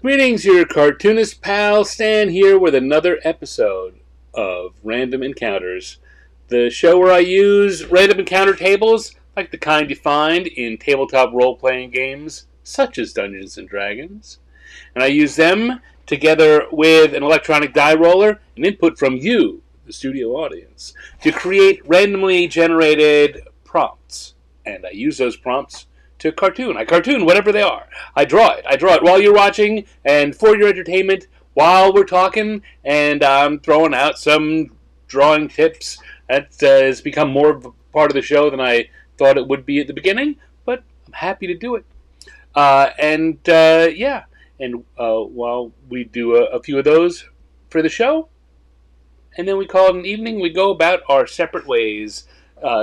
Greetings, your cartoonist pal Stan here with another episode of Random Encounters, the show where I use random encounter tables like the kind you find in tabletop role-playing games such as Dungeons & Dragons. And I use them together with an electronic die roller and input from you, the studio audience, to create randomly generated prompts. And I use those prompts to cartoon. I cartoon whatever they are. I draw it. I draw it while you're watching and for your entertainment while we're talking, and I'm throwing out some drawing tips that has become more of a part of the show than I thought it would be at the beginning, but I'm happy to do it. While we do a few of those for the show, and then we call it an evening, we go about our separate ways.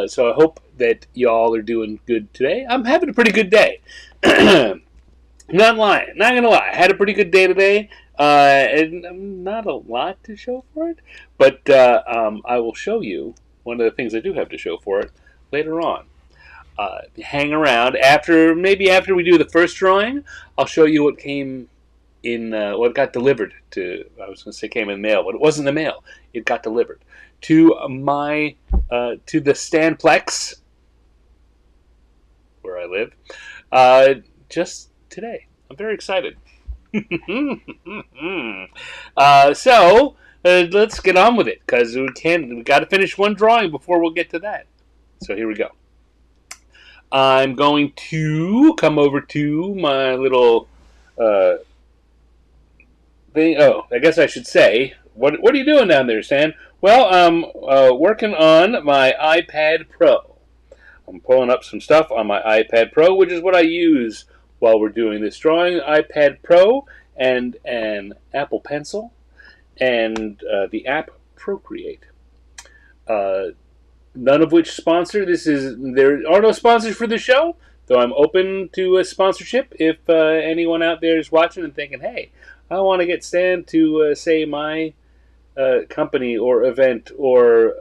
So I hope that y'all are doing good today. I'm having a pretty good day. Not lying. Not going to lie. I had a pretty good day today. And not a lot to show for it. But I will show you one of the things I do have to show for it later on. Hang around. After we do the first drawing, I'll show you what came in, what got delivered to, I was going to say came in the mail, but it wasn't the mail. It got delivered to my to the Stanplex where I live just today. I'm very excited. So let's get on with it because we got to finish one drawing before we'll get to that. So here we go. I'm going to come over to my little thing. Oh, I guess I should say, what are you doing down there, Stan? Well, I'm working on my iPad Pro. I'm pulling up some stuff on my iPad Pro, which is what I use while we're doing this drawing. iPad Pro and an Apple Pencil and the app Procreate. None of which sponsor. There are no sponsors for the show, though I'm open to a sponsorship if anyone out there is watching and thinking, hey, I want to get Stan to say my company or event or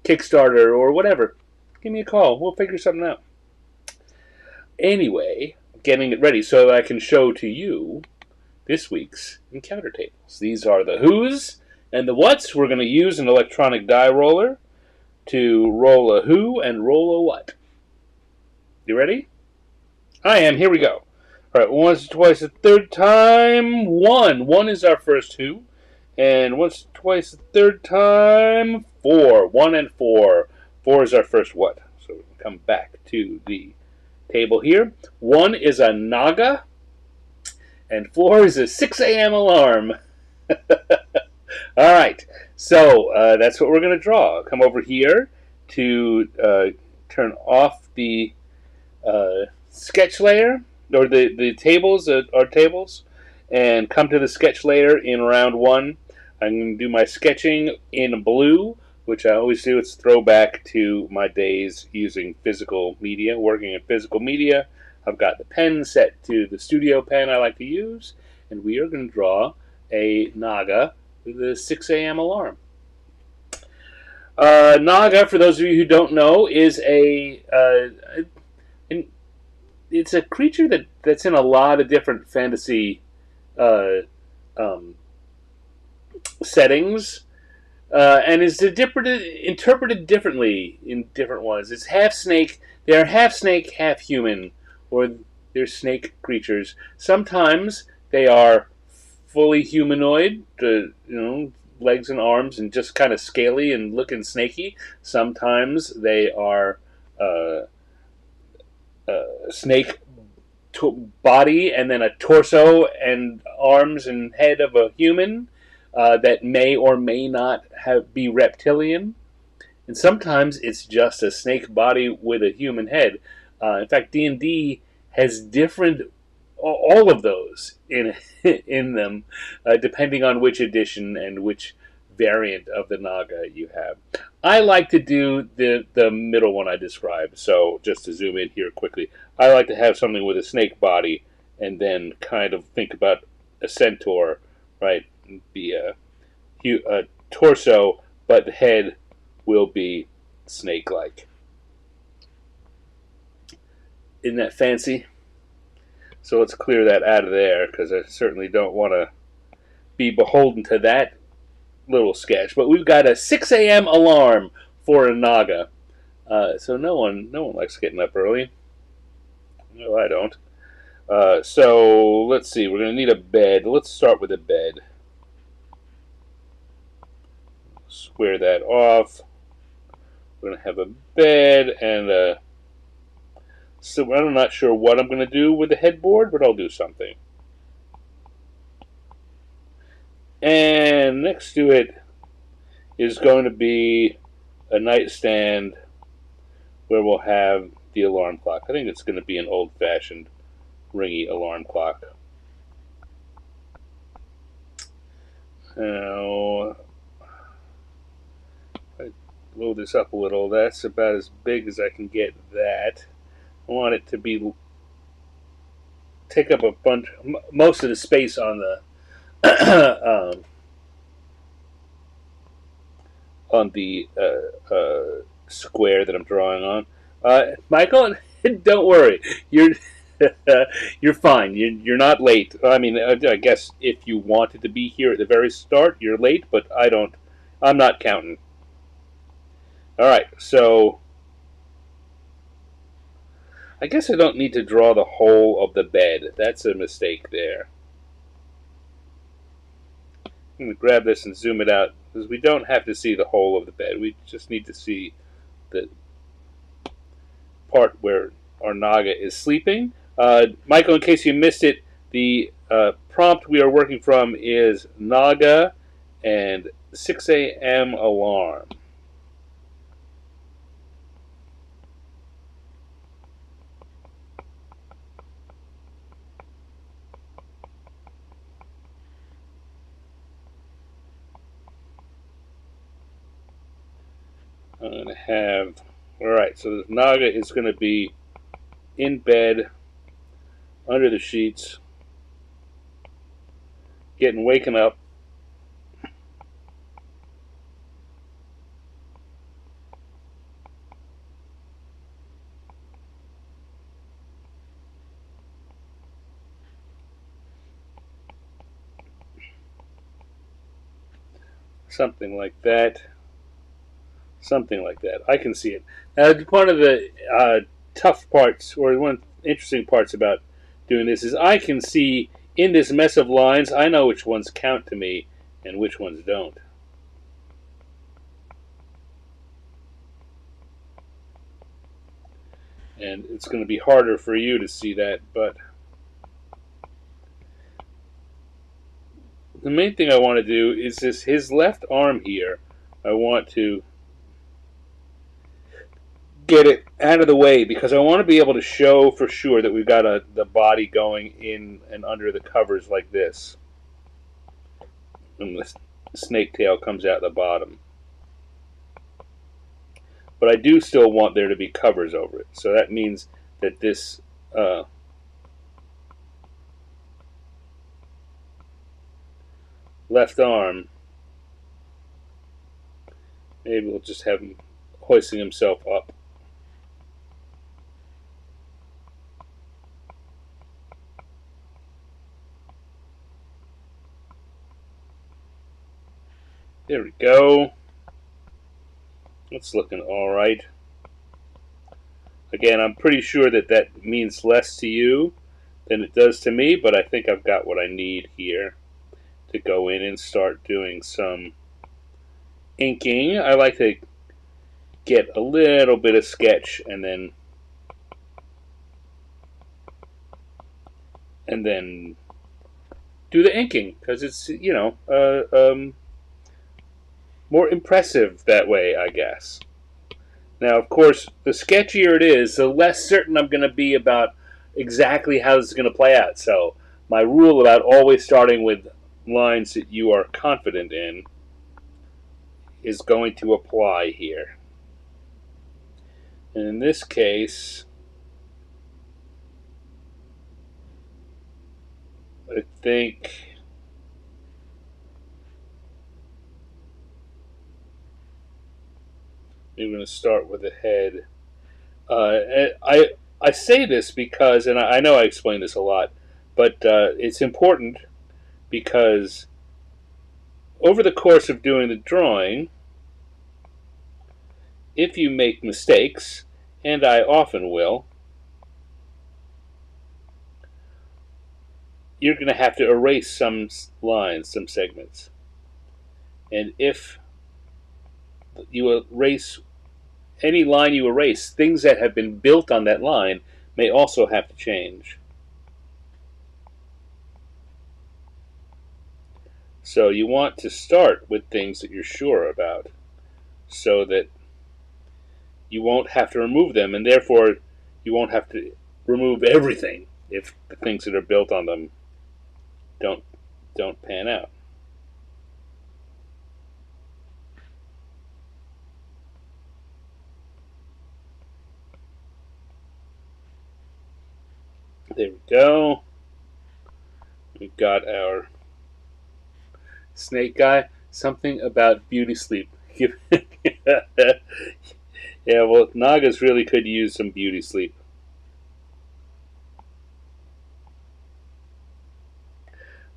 Kickstarter or whatever. Give me a call. We'll figure something out. Anyway, getting it ready so that I can show to you this week's encounter tables. These are the who's and the what's. We're going to use an electronic die roller to roll a who and roll a what. You ready? I am. Here we go. All right, once, twice, a third time. One. One is our first who. And once, twice, a third time. Four. One and four. Four is our first what. So we can come back to the table here. One is a Naga. And four is a 6 a.m. alarm. All right. So that's what we're going to draw. Come over here to turn off the sketch layer, or the tables, our tables, and come to the sketch layer in round one. I'm going to do my sketching in blue, which I always do. It's throwback to my days using physical media, working in physical media. I've got the pen set to the studio pen I like to use, and we are going to draw a Naga with a 6 a.m. alarm. Naga, for those of you who don't know, is it's a creature that's in a lot of different fantasy settings, and is interpreted differently in different ones. It's half snake. They are half snake, half human, or they're snake creatures. Sometimes they are fully humanoid, legs and arms, and just kind of scaly and looking snaky. Sometimes they are snake body and then a torso and arms and head of a human that may or may not be reptilian. And sometimes it's just a snake body with a human head. In fact, D&D has different, all of those in them, depending on which edition and which variant of the Naga you have. I like to do the middle one I described. So just to zoom in here quickly, I like to have something with a snake body and then kind of think about a centaur, right? Be a torso, but the head will be snake-like. Isn't that fancy? So let's clear that out of there, because I certainly don't want to be beholden to that little sketch. But we've got a 6 a.m. alarm for a Naga. So no one likes getting up early. No, I don't. So let's see. We're going to need a bed. Let's start with a bed. Square that off. We're going to have a bed and a... So I'm not sure what I'm going to do with the headboard, but I'll do something. And next to it is going to be a nightstand where we'll have the alarm clock. I think it's going to be an old-fashioned ringy alarm clock. Now, I load this up a little. That's about as big as I can get that. I want it to be take up a bunch, most of the space on the on the square that I'm drawing on. Michael, don't worry. You're fine. You're not late. I mean, I guess if you wanted to be here at the very start, you're late, but I don't. I'm not counting. All right, so I guess I don't need to draw the whole of the bed. That's a mistake there. I'm going to grab this and zoom it out, because we don't have to see the whole of the bed. We just need to see the part where our Naga is sleeping. Michael, in case you missed it, the prompt we are working from is Naga and 6 a.m. alarm. I'm going to have, alright, so this Naga is going to be in bed, under the sheets, getting waken up. Something like that. Something like that. I can see it. Now, one of the tough parts, or one of the interesting parts about doing this, is I can see in this mess of lines, I know which ones count to me and which ones don't. And it's going to be harder for you to see that, but the main thing I want to do is this, his left arm here, I want to get it out of the way, because I want to be able to show for sure that we've got the body going in and under the covers like this. And the snake tail comes out the bottom. But I do still want there to be covers over it. So that means that this left arm, maybe we'll just have him hoisting himself up. There we go. It's looking alright. Again, I'm pretty sure that that means less to you than it does to me, but I think I've got what I need here to go in and start doing some inking. I like to get a little bit of sketch and then do the inking, because it's, you know, more impressive that way, I guess. Now, of course, the sketchier it is, the less certain I'm going to be about exactly how this is going to play out. So my rule about always starting with lines that you are confident in is going to apply here. And in this case, I think we're going to start with the head. I say this because, and I know I explain this a lot, but it's important because over the course of doing the drawing, if you make mistakes, and I often will, you're going to have to erase some lines, some segments. And if you erase any line you erase, things that have been built on that line may also have to change. So you want to start with things that you're sure about so that you won't have to remove them, and therefore you won't have to remove everything if the things that are built on them don't pan out. There we go. We've got our snake guy. Something about beauty sleep. Yeah, well, Nagas really could use some beauty sleep.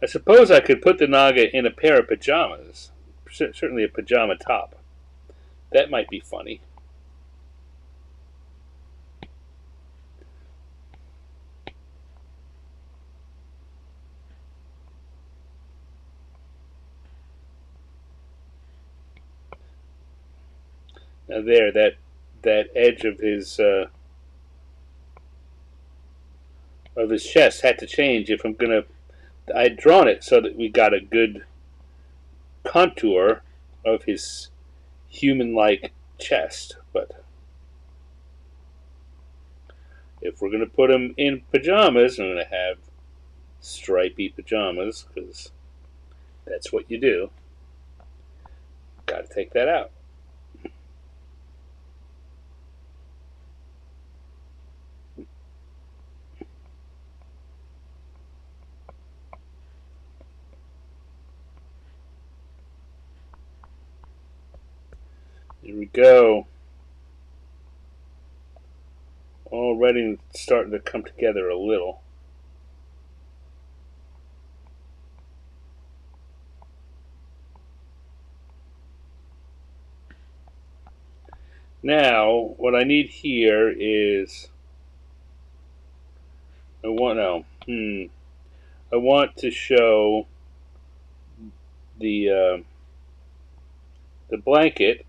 I suppose I could put the Naga in a pair of pajamas. Certainly a pajama top. That might be funny. Now there, that edge of his chest had to change if I'm gonna. I'd drawn it so that we got a good contour of his human-like chest, but if we're gonna put him in pajamas, I'm gonna have stripy pajamas because that's what you do. Got to take that out. Here we go. Already starting to come together a little. Now, what I need here is I want to show the blanket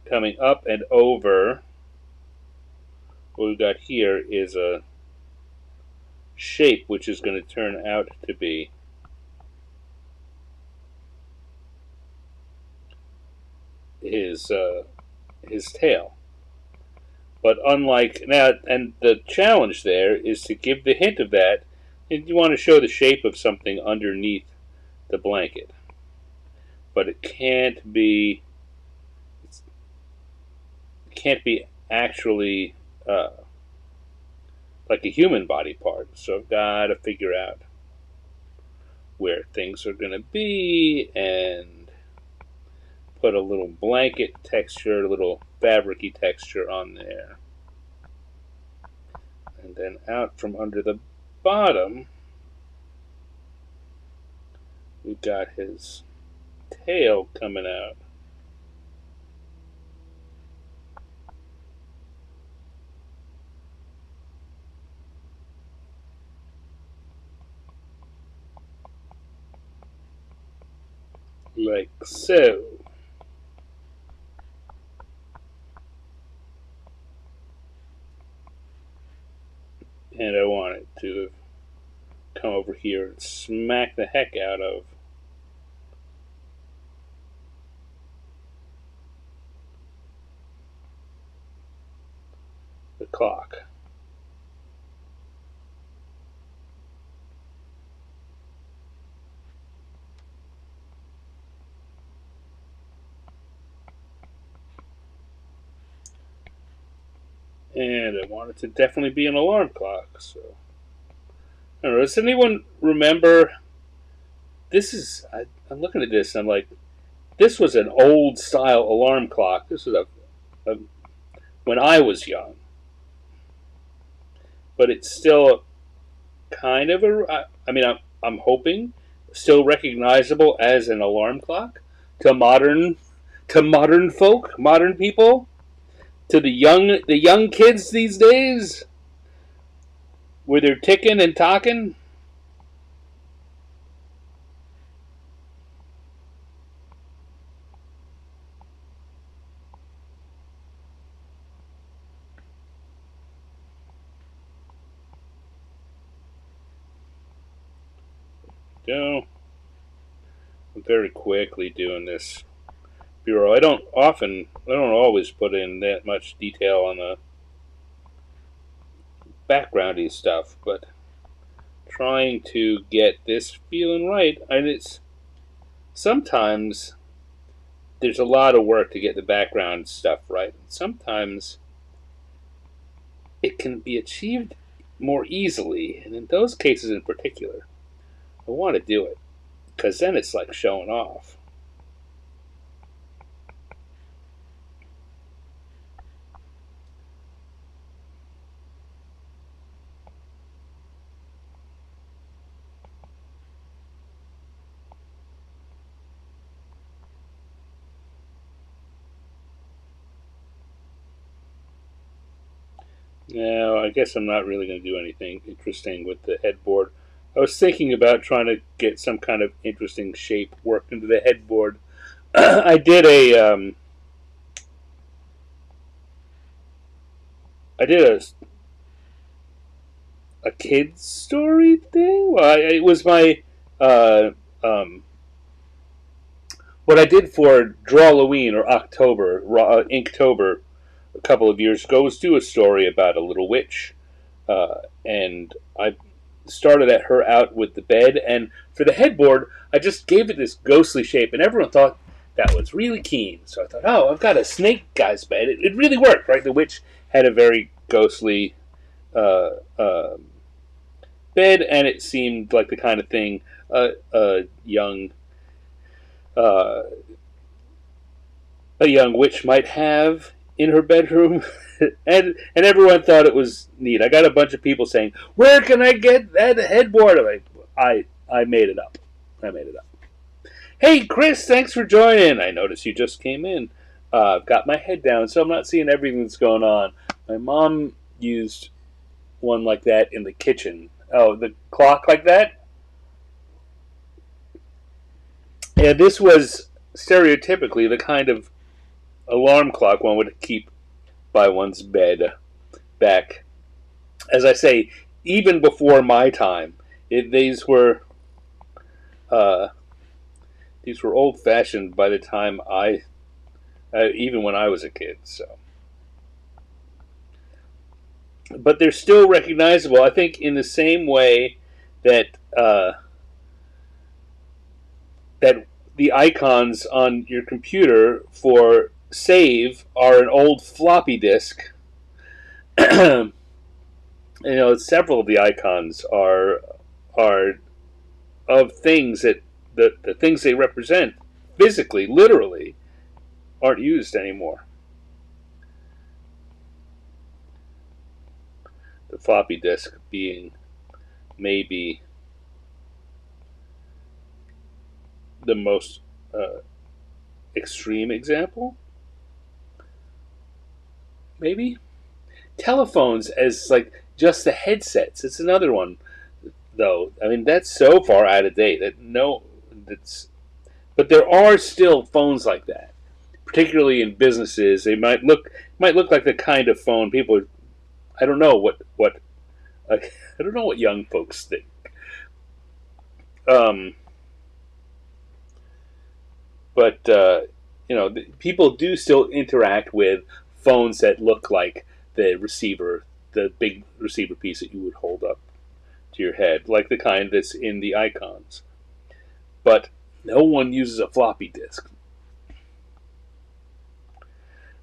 coming up and over. What we've got here is a shape which is going to turn out to be his tail. But unlike now, and the challenge there is to give the hint of that, and you want to show the shape of something underneath the blanket. But it can't be actually like a human body part. So I've got to figure out where things are going to be and put a little blanket texture, a little fabric-y texture on there. And then out from under the bottom, we've got his tail coming out. Like so. And I want it to come over here and smack the heck out of the clock. And I want it to definitely be an alarm clock. So, I don't know. Does anyone remember? I'm looking at this and I'm like, this was an old style alarm clock. This was when I was young. but it's still kind of I'm hoping still recognizable as an alarm clock to modern folk, modern people, to the young kids these days, where they're ticking and talking. So I'm very quickly doing this bureau. I don't always put in that much detail on the backgroundy stuff, but trying to get this feeling right. And it's sometimes there's a lot of work to get the background stuff right. Sometimes it can be achieved more easily, and in those cases in particular, I want to do it, because then it's like showing off. Now, I guess I'm not really going to do anything interesting with the headboard. I was thinking about trying to get some kind of interesting shape worked into the headboard. I did a kids story thing. Well, it was my uh, um, what I did for Drawloween or October, Inktober, a couple of years ago was do a story about a little witch, and I started at her out with the bed, and for the headboard, I just gave it this ghostly shape, and everyone thought that was really keen. So I thought, oh, I've got a snake guy's bed. It really worked, right? The witch had a very ghostly uh, uh, bed, and it seemed like the kind of thing uh, a young witch might have in her bedroom. and everyone thought it was neat. I got a bunch of people saying, "Where can I get that headboard?" I made it up. I made it up. Hey, Chris, thanks for joining. I noticed you just came in. I've got my head down, so I'm not seeing everything that's going on. My mom used one like that in the kitchen. Oh, the clock like that? Yeah, this was stereotypically the kind of alarm clock one would keep by one's bed back, as I say, even before my time. Uh, these were old fashioned by the time even when I was a kid. So, but they're still recognizable. I think in the same way that that the icons on your computer for save are an old floppy disk. Several of the icons are of things that the things they represent physically, literally, aren't used anymore. The floppy disk being maybe the most extreme example. Maybe telephones as like just the headsets. It's another one, though. I mean, that's so far out of date but there are still phones like that, particularly in businesses. They might look like the kind of phone people. I don't know what I don't know what young folks think. Um, but people do still interact with phones that look like the receiver, the big receiver piece that you would hold up to your head, like the kind that's in the icons. But no one uses a floppy disk.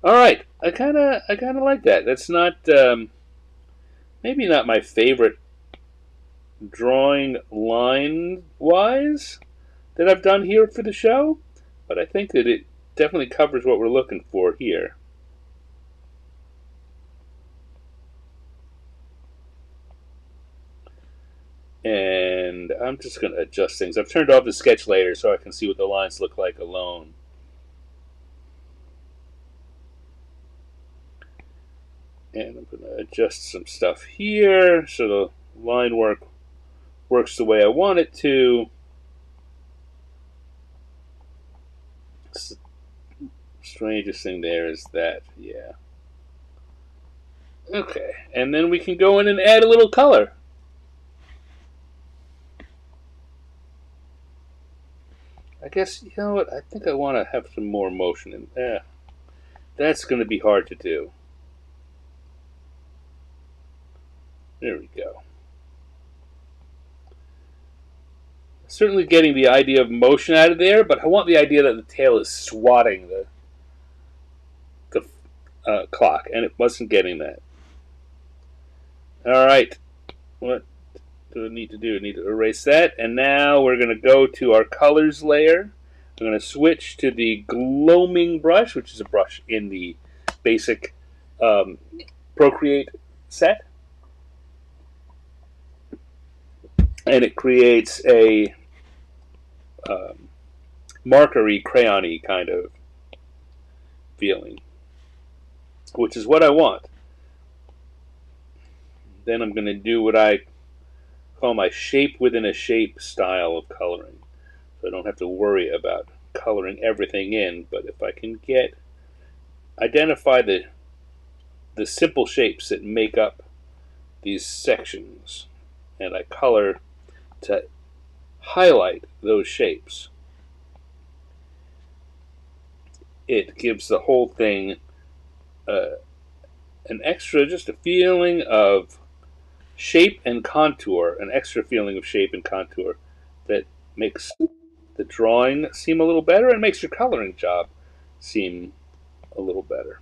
All right, I kind of like that. That's not maybe not my favorite drawing line wise that I've done here for the show, but I think that it definitely covers what we're looking for here. And I'm just going to adjust things. I've turned off the sketch layer so I can see what the lines look like alone. And I'm going to adjust some stuff here so the line work works the way I want it to. Strangest thing there is that, yeah. Okay, and then we can go in and add a little color. I guess, you know what, I think I want to have some more motion in there. That's going to be hard to do. There we go. Certainly getting the idea of motion out of there, but I want the idea that the tail is swatting the clock, and it wasn't getting that. Alright, what do I need to do? I need to erase that, and now we're going to go to our colors layer. I'm going to switch to the gloaming brush, which is a brush in the basic Procreate set. And it creates a markery, crayon-y kind of feeling, which is what I want. Then I'm going to do what I call my shape within a shape style of coloring. So I don't have to worry about coloring everything in, but if I can identify the simple shapes that make up these sections, and I color to highlight those shapes, it gives the whole thing an extra, just a feeling of shape and contour, an extra feeling of shape and contour that makes the drawing seem a little better and makes your coloring job seem a little better.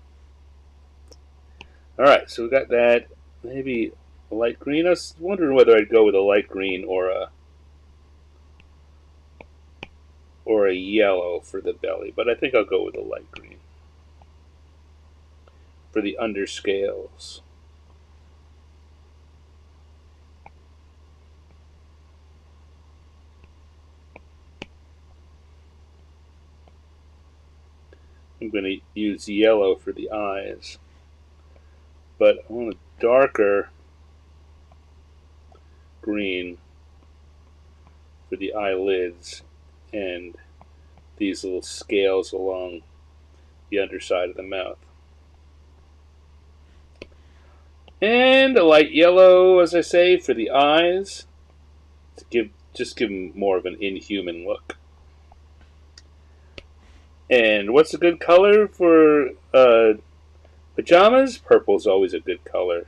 Alright, so we got that. Maybe a light green. I was wondering whether I'd go with a light green or a yellow for the belly, but I think I'll go with a light green for the underscales. I'm going to use yellow for the eyes, but I want a darker green for the eyelids and these little scales along the underside of the mouth. And a light yellow, as I say, for the eyes, to just give them more of an inhuman look. And what's a good color for pajamas? Purple's always a good color.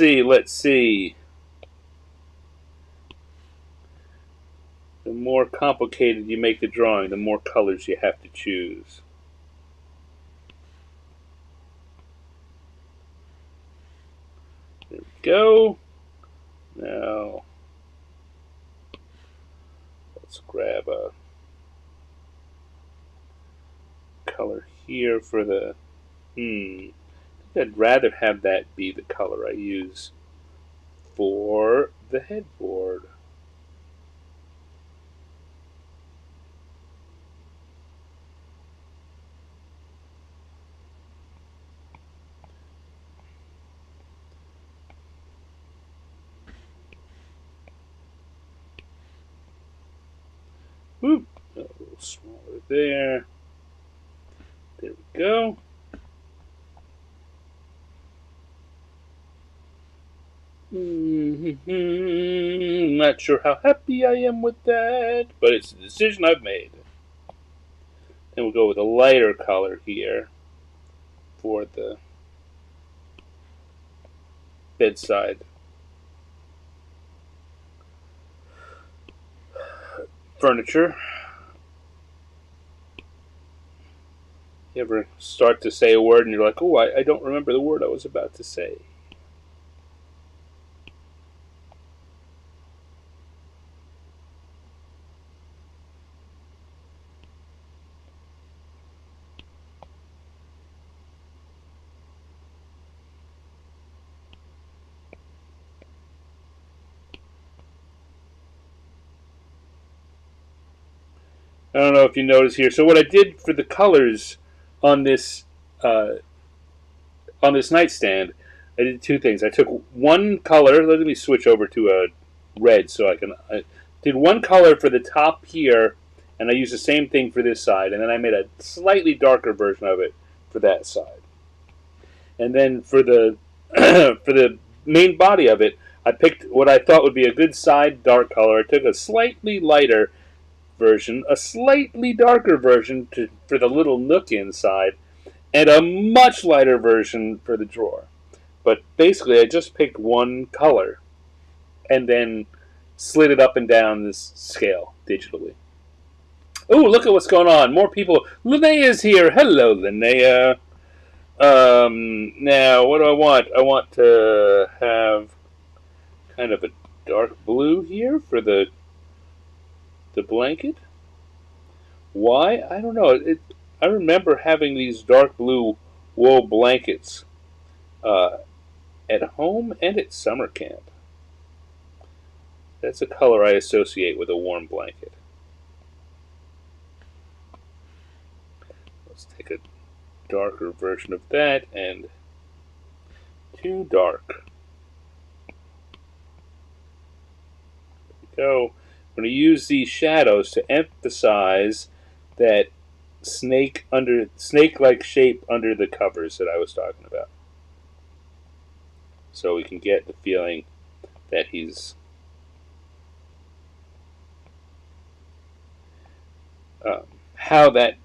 Let's see. The more complicated you make the drawing, the more colors you have to choose. There we go. Now, let's grab a color here for the, I think I'd rather have that be the color I use for the headboard. Whoop, a little smaller there. There we go. Not sure how happy I am with that, but it's a decision I've made. Then we'll go with a lighter color here for the bedside furniture. You ever start to say a word and you're like, oh, I don't remember the word I was about to say. I don't know if you notice here. So what I did for the colors on this uh, nightstand, I did two things. I took one color. Let me switch over to a red so I did one color for the top here, and I used the same thing for this side, and then I made a slightly darker version of it for that side. And then for the for the main body of it, I picked what I thought would be a good side dark color. I took a slightly lighter version, a slightly darker version for the little nook inside, and a much lighter version for the drawer. But basically, I just picked one color and then slid it up and down this scale digitally. Oh, look at what's going on. More people. Linnea's here. Hello, Linnea. Now, what do I want? I want to have kind of a dark blue here for the blanket. Why? I don't know. I remember having these dark blue wool blankets uh, at home and at summer camp. That's a color I associate with a warm blanket. Let's take a darker version of that and too dark. There we go. I'm going to use these shadows to emphasize that snake-like shape under the covers that I was talking about. So we can get the feeling that he's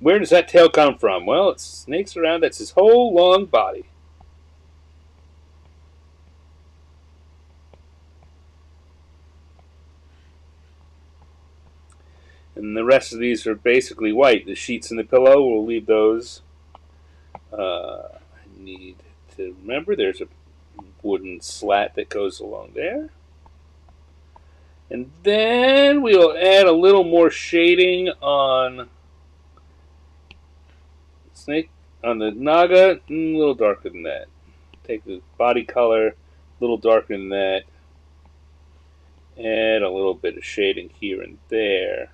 where does that tail come from? Well, it snakes around. That's his whole long body. And the rest of these are basically white. The sheets and the pillow, we'll leave those. I need to remember there's a wooden slat that goes along there. And then we'll add a little more shading on snake, on the Naga, a little darker than that. Take the body color, a little darker than that. Add a little bit of shading here and there.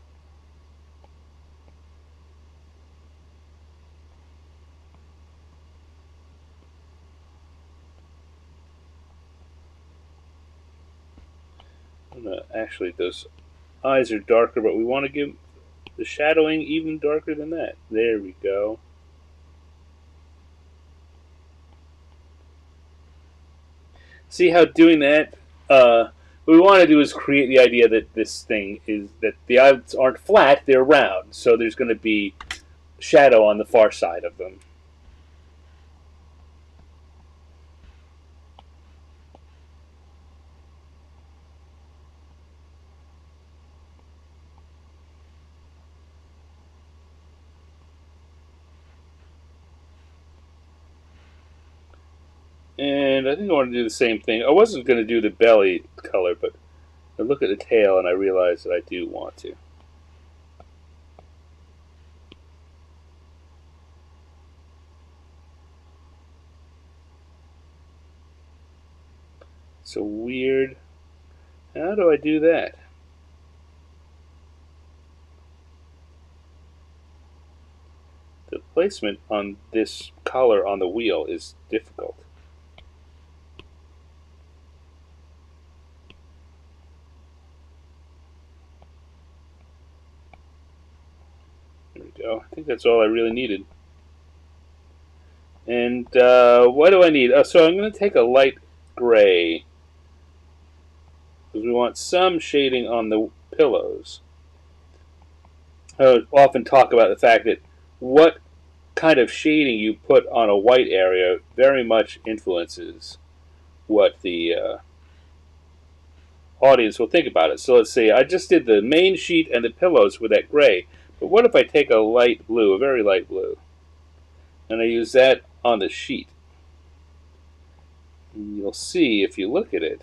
Actually, those eyes are darker, but we want to give the shadowing even darker than that. There we go. See how doing that, what we want to do is create the idea that this thing is, that the eyes aren't flat, they're round. So there's going to be shadow on the far side of them. And I think I want to do the same thing. I wasn't going to do the belly color, but I look at the tail and I realize that I do want to. So weird. How do I do that? The placement on this color on the wheel is difficult. There we go. I think that's all I really needed. And what do I need? So I'm going to take a light gray, because we want some shading on the pillows. I often talk about the fact that what kind of shading you put on a white area very much influences what the audience will think about it. So let's see, I just did the main sheet and the pillows with that gray, but what if I take a light blue, a very light blue, and I use that on the sheet? And you'll see, if you look at it,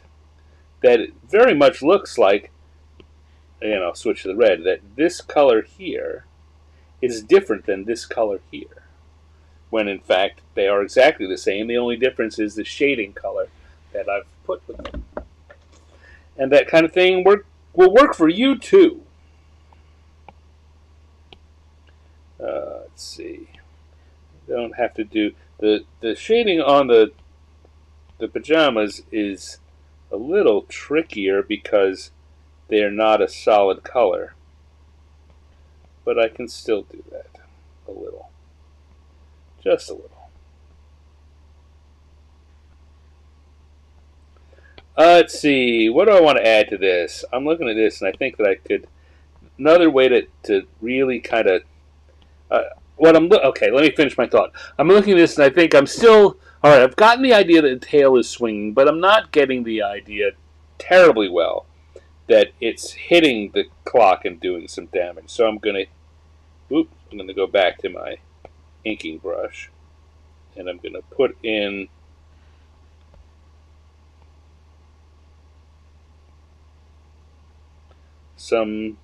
that it very much looks like, and I'll switch to the red, that this color here is different than this color here, when in fact they are exactly the same. The only difference is the shading color that I've put with them. And that kind of thing will work for you too. Let's see. Don't have to do the shading on the pajamas is a little trickier because they're not a solid color, but I can still do that a little, just a little. Let's see. What do I want to add to this? I'm looking at this, and I think that I could. Another way to really kind of okay, let me finish my thought. I'm looking at this, and I think I'm still all right. I've gotten the idea that the tail is swinging, but I'm not getting the idea terribly well that it's hitting the clock and doing some damage. So I'm gonna go back to my inking brush, and I'm gonna put in some.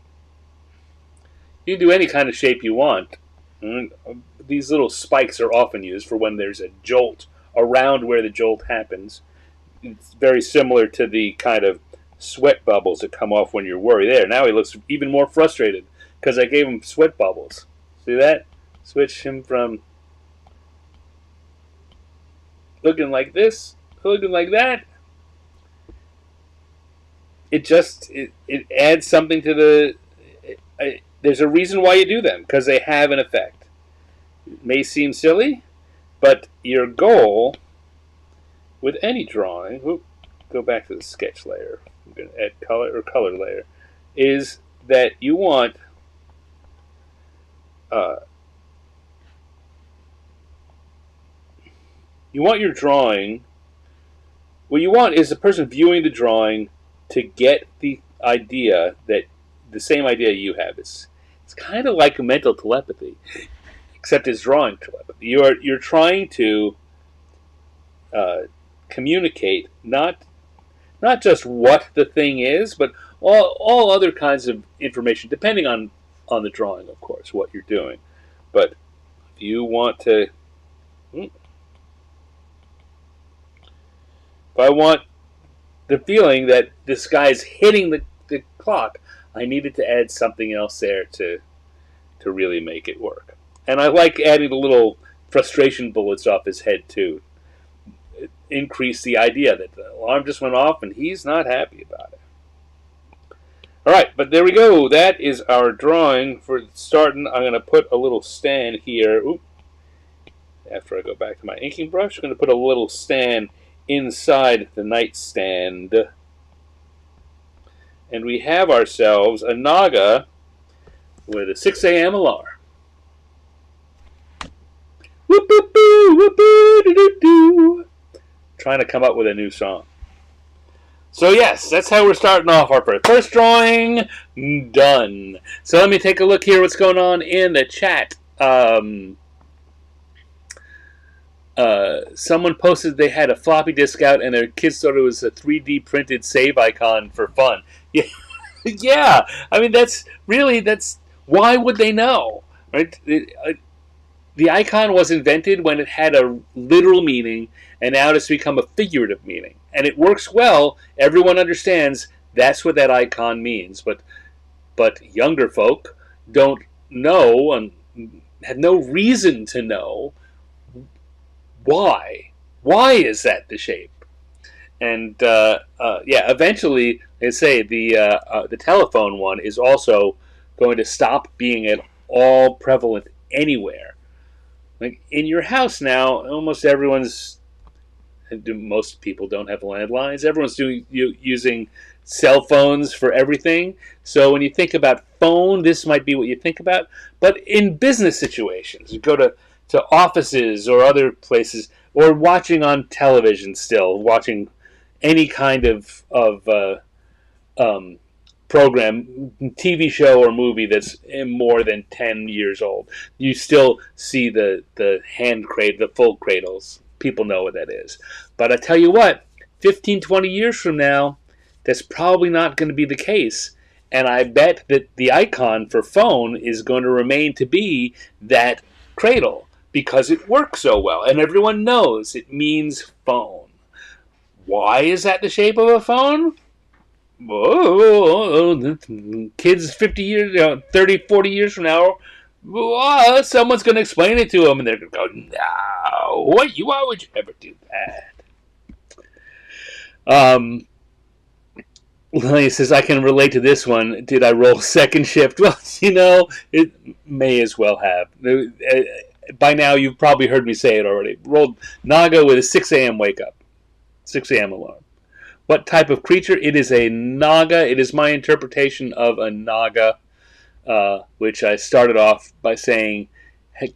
You can do any kind of shape you want. These little spikes are often used for when there's a jolt around where the jolt happens. It's very similar to the kind of sweat bubbles that come off when you're worried. There, now he looks even more frustrated because I gave him sweat bubbles. See that? Switch him from looking like this, looking like that. It adds something to the... there's a reason why you do them, because they have an effect. It may seem silly, but your goal with any drawing, go back to the sketch layer, I'm going to add color layer, is that you want your drawing, what you want is the person viewing the drawing to get the idea that the same idea you have. It's kind of like a mental telepathy, except it's drawing telepathy. You're trying to communicate not just what the thing is, but all other kinds of information, depending on the drawing, of course, what you're doing. But if you want to, if I want the feeling that this guy's hitting the clock, I needed to add something else there to really make it work. And I like adding the little frustration bullets off his head too. It increased the idea that the alarm just went off and he's not happy about it. Alright, but there we go. That is our drawing for starting. I'm going to put a little stand here. After I go back to my inking brush, I'm going to put a little stand inside the nightstand. And we have ourselves a Naga with a 6 a.m. alarm. Whoop-boo-boo, whoop-boo-doo-doo-doo. Trying to come up with a new song. So yes, that's how we're starting off our first drawing. Done. So let me take a look here what's going on in the chat. Someone posted they had a floppy disk out and their kids thought it was a 3D printed save icon for fun. Yeah, yeah. I mean, that's why would they know, right? The icon was invented when it had a literal meaning, and now it's become a figurative meaning, and it works well. Everyone understands that's what that icon means, but younger folk don't know and have no reason to know why. Why is that the shape? And yeah, eventually, they say the telephone one is also going to stop being at all prevalent anywhere. Like in your house now, most people don't have landlines. Everyone's using cell phones for everything. So when you think about phone, this might be what you think about. But in business situations, you go to offices or other places, or watching on television still, watching any kind of program, TV show or movie that's more than 10 years old, you still see the hand cradle, the full cradles. People know what that is. But I tell you what, 15, 20 years from now, that's probably not going to be the case. And I bet that the icon for phone is going to remain to be that cradle because it works so well. And everyone knows it means phone. Why is that the shape of a phone? Whoa, kids 50 years, 30, 40 years from now well, someone's going to explain it to them, and they're going to go, no, why would you ever do that? He says, I can relate to this one. Did I roll second shift? Well, it may as well have. By now, you've probably heard me say it already. Rolled Naga with a 6 a.m. wake up. 6 a.m. alarm. What type of creature? It is a Naga. It is my interpretation of a Naga, which I started off by saying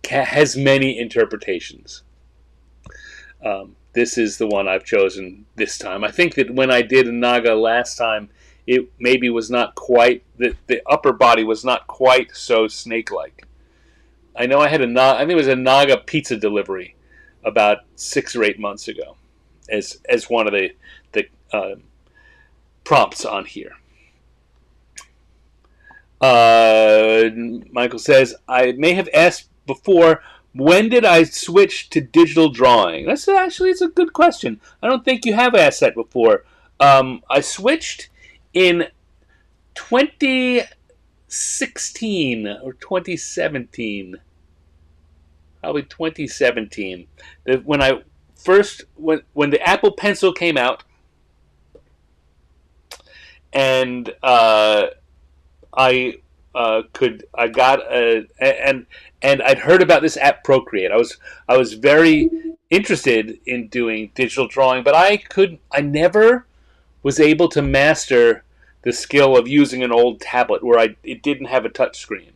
has many interpretations. This is the one I've chosen this time. I think that when I did a Naga last time, it maybe was not quite, the upper body was not quite so snake-like. I know I think it was a Naga pizza delivery about 6 or 8 months ago as one of the prompts on here. Michael says, I may have asked before, when did I switch to digital drawing? It's a good question. I don't think you have asked that before. I switched in 2016 or 2017. Probably 2017. When the Apple Pencil came out, and and I'd heard about this app Procreate. I was very interested in doing digital drawing, but I never was able to master the skill of using an old tablet where it didn't have a touch screen.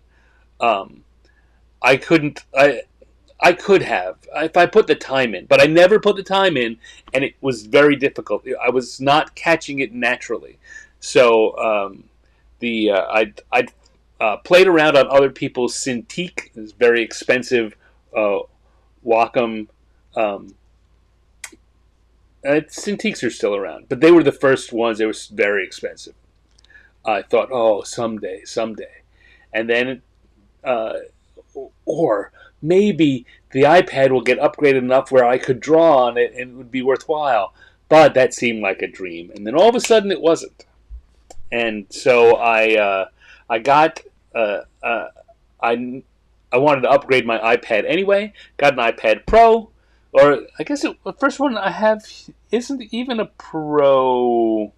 I could have if I put the time in, but I never put the time in, and it was very difficult. I was not catching it naturally. So I'd played around on other people's Cintiq. It's very expensive Wacom. Cintiqs are still around, but they were the first ones. They were very expensive. I thought, oh, someday. And then, or maybe the iPad will get upgraded enough where I could draw on it and it would be worthwhile. But that seemed like a dream. And then all of a sudden it wasn't. And so I wanted to upgrade my iPad anyway. Got an iPad Pro, or I guess the first one I have isn't even a Pro.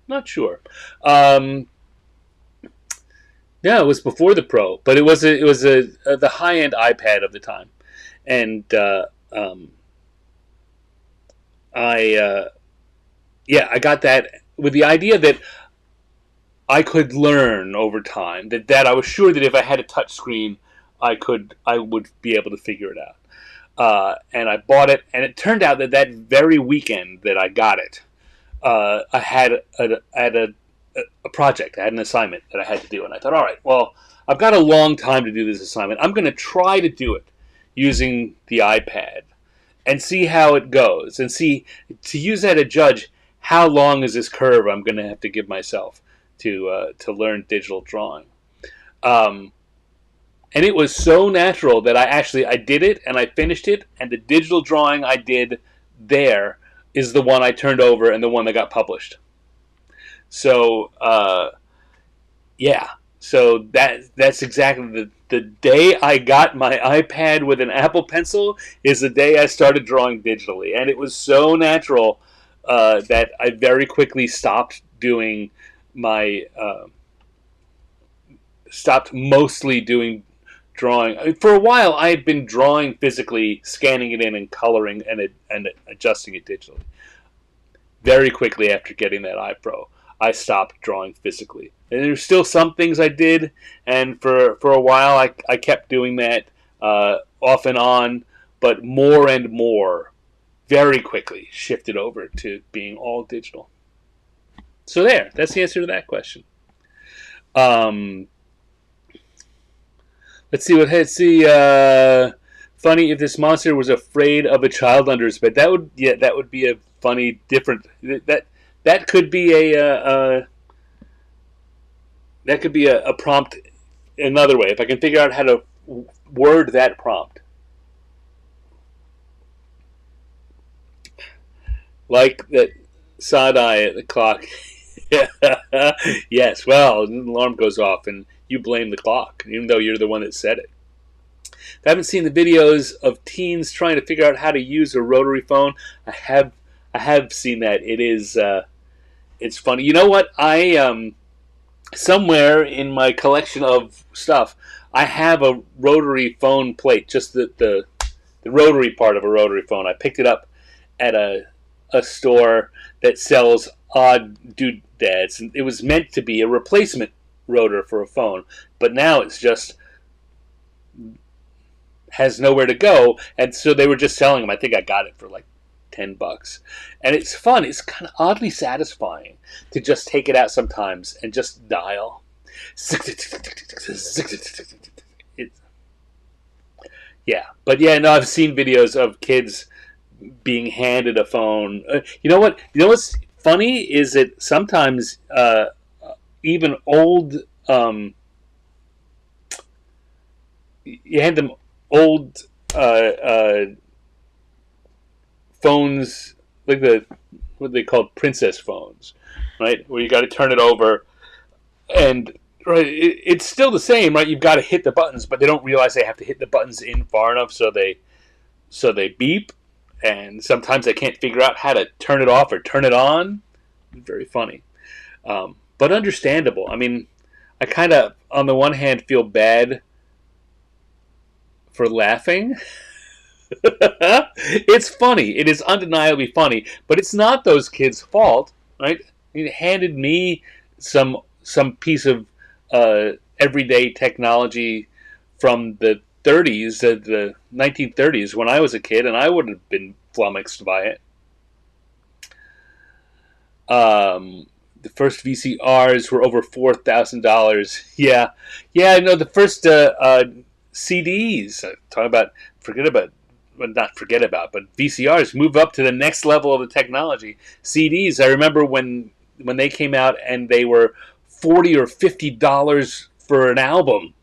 Not sure. No, it was before the Pro, but it was the high end iPad of the time, and I got that with the idea that I could learn over time. That I was sure that if I had a touch screen, I would be able to figure it out. And I bought it, and it turned out that very weekend that I got it, I had a project. I had an assignment that I had to do, and I thought, all right, well, I've got a long time to do this assignment. I'm going to try to do it using the iPad and see how it goes, and to use that to judge how long is this curve I'm going to have to give myself to learn digital drawing. And it was so natural that I did it and I finished it, and the digital drawing I did there is the one I turned over and the one that got published. So so that's exactly the day I got my iPad with an Apple Pencil is the day I started drawing digitally, and it was so natural that I very quickly stopped doing stopped mostly doing drawing. For a while, I had been drawing physically, scanning it in and coloring and adjusting it digitally. Very quickly after getting that iPro, I stopped drawing physically. And there's still some things I did, and for a while I kept doing that off and on, but more and more very quickly shifted over to being all digital. So that's the answer to that question. Let's see. Funny if this monster was afraid of a child under his bed. That would be a funny different. That could be a prompt another way. If I can figure out how to word that prompt, like that side eye at the clock. Yes, well, the alarm goes off and you blame the clock, even though you're the one that said it. If I haven't seen the videos of teens trying to figure out how to use a rotary phone, I have. I have seen that. It is. It's funny. You know what? I somewhere in my collection of stuff, I have a rotary phone plate. Just the rotary part of a rotary phone. I picked it up at a store that sells odd doodads. It was meant to be a replacement rotor for a phone, but now it's just has nowhere to go, and so they were just selling them. I think I got it for like $10, and it's fun. It's kind of oddly satisfying to just take it out sometimes and just dial. It's, yeah, but yeah, no, I've seen videos of kids being handed a phone. You know what? You know what's funny is that sometimes even old you hand them old phones, like the what they called princess phones, right? Where you got to turn it over, and right, it's still the same, right? You've got to hit the buttons, but they don't realize they have to hit the buttons in far enough, so they beep, and sometimes they can't figure out how to turn it off or turn it on. Very funny, but understandable. I mean, I kind of, on the one hand, feel bad for laughing. It's funny. It is undeniably funny, but it's not those kids' fault, right? It handed me some piece of everyday technology from the 30s, the 1930s, when I was a kid, and I would have been flummoxed by it. The first VCRs were over $4,000. Yeah, I know the first CDs. Talk about not forget about, but VCRs move up to the next level of the technology. CDs. I remember when they came out, and they were $40 or $50 for an album,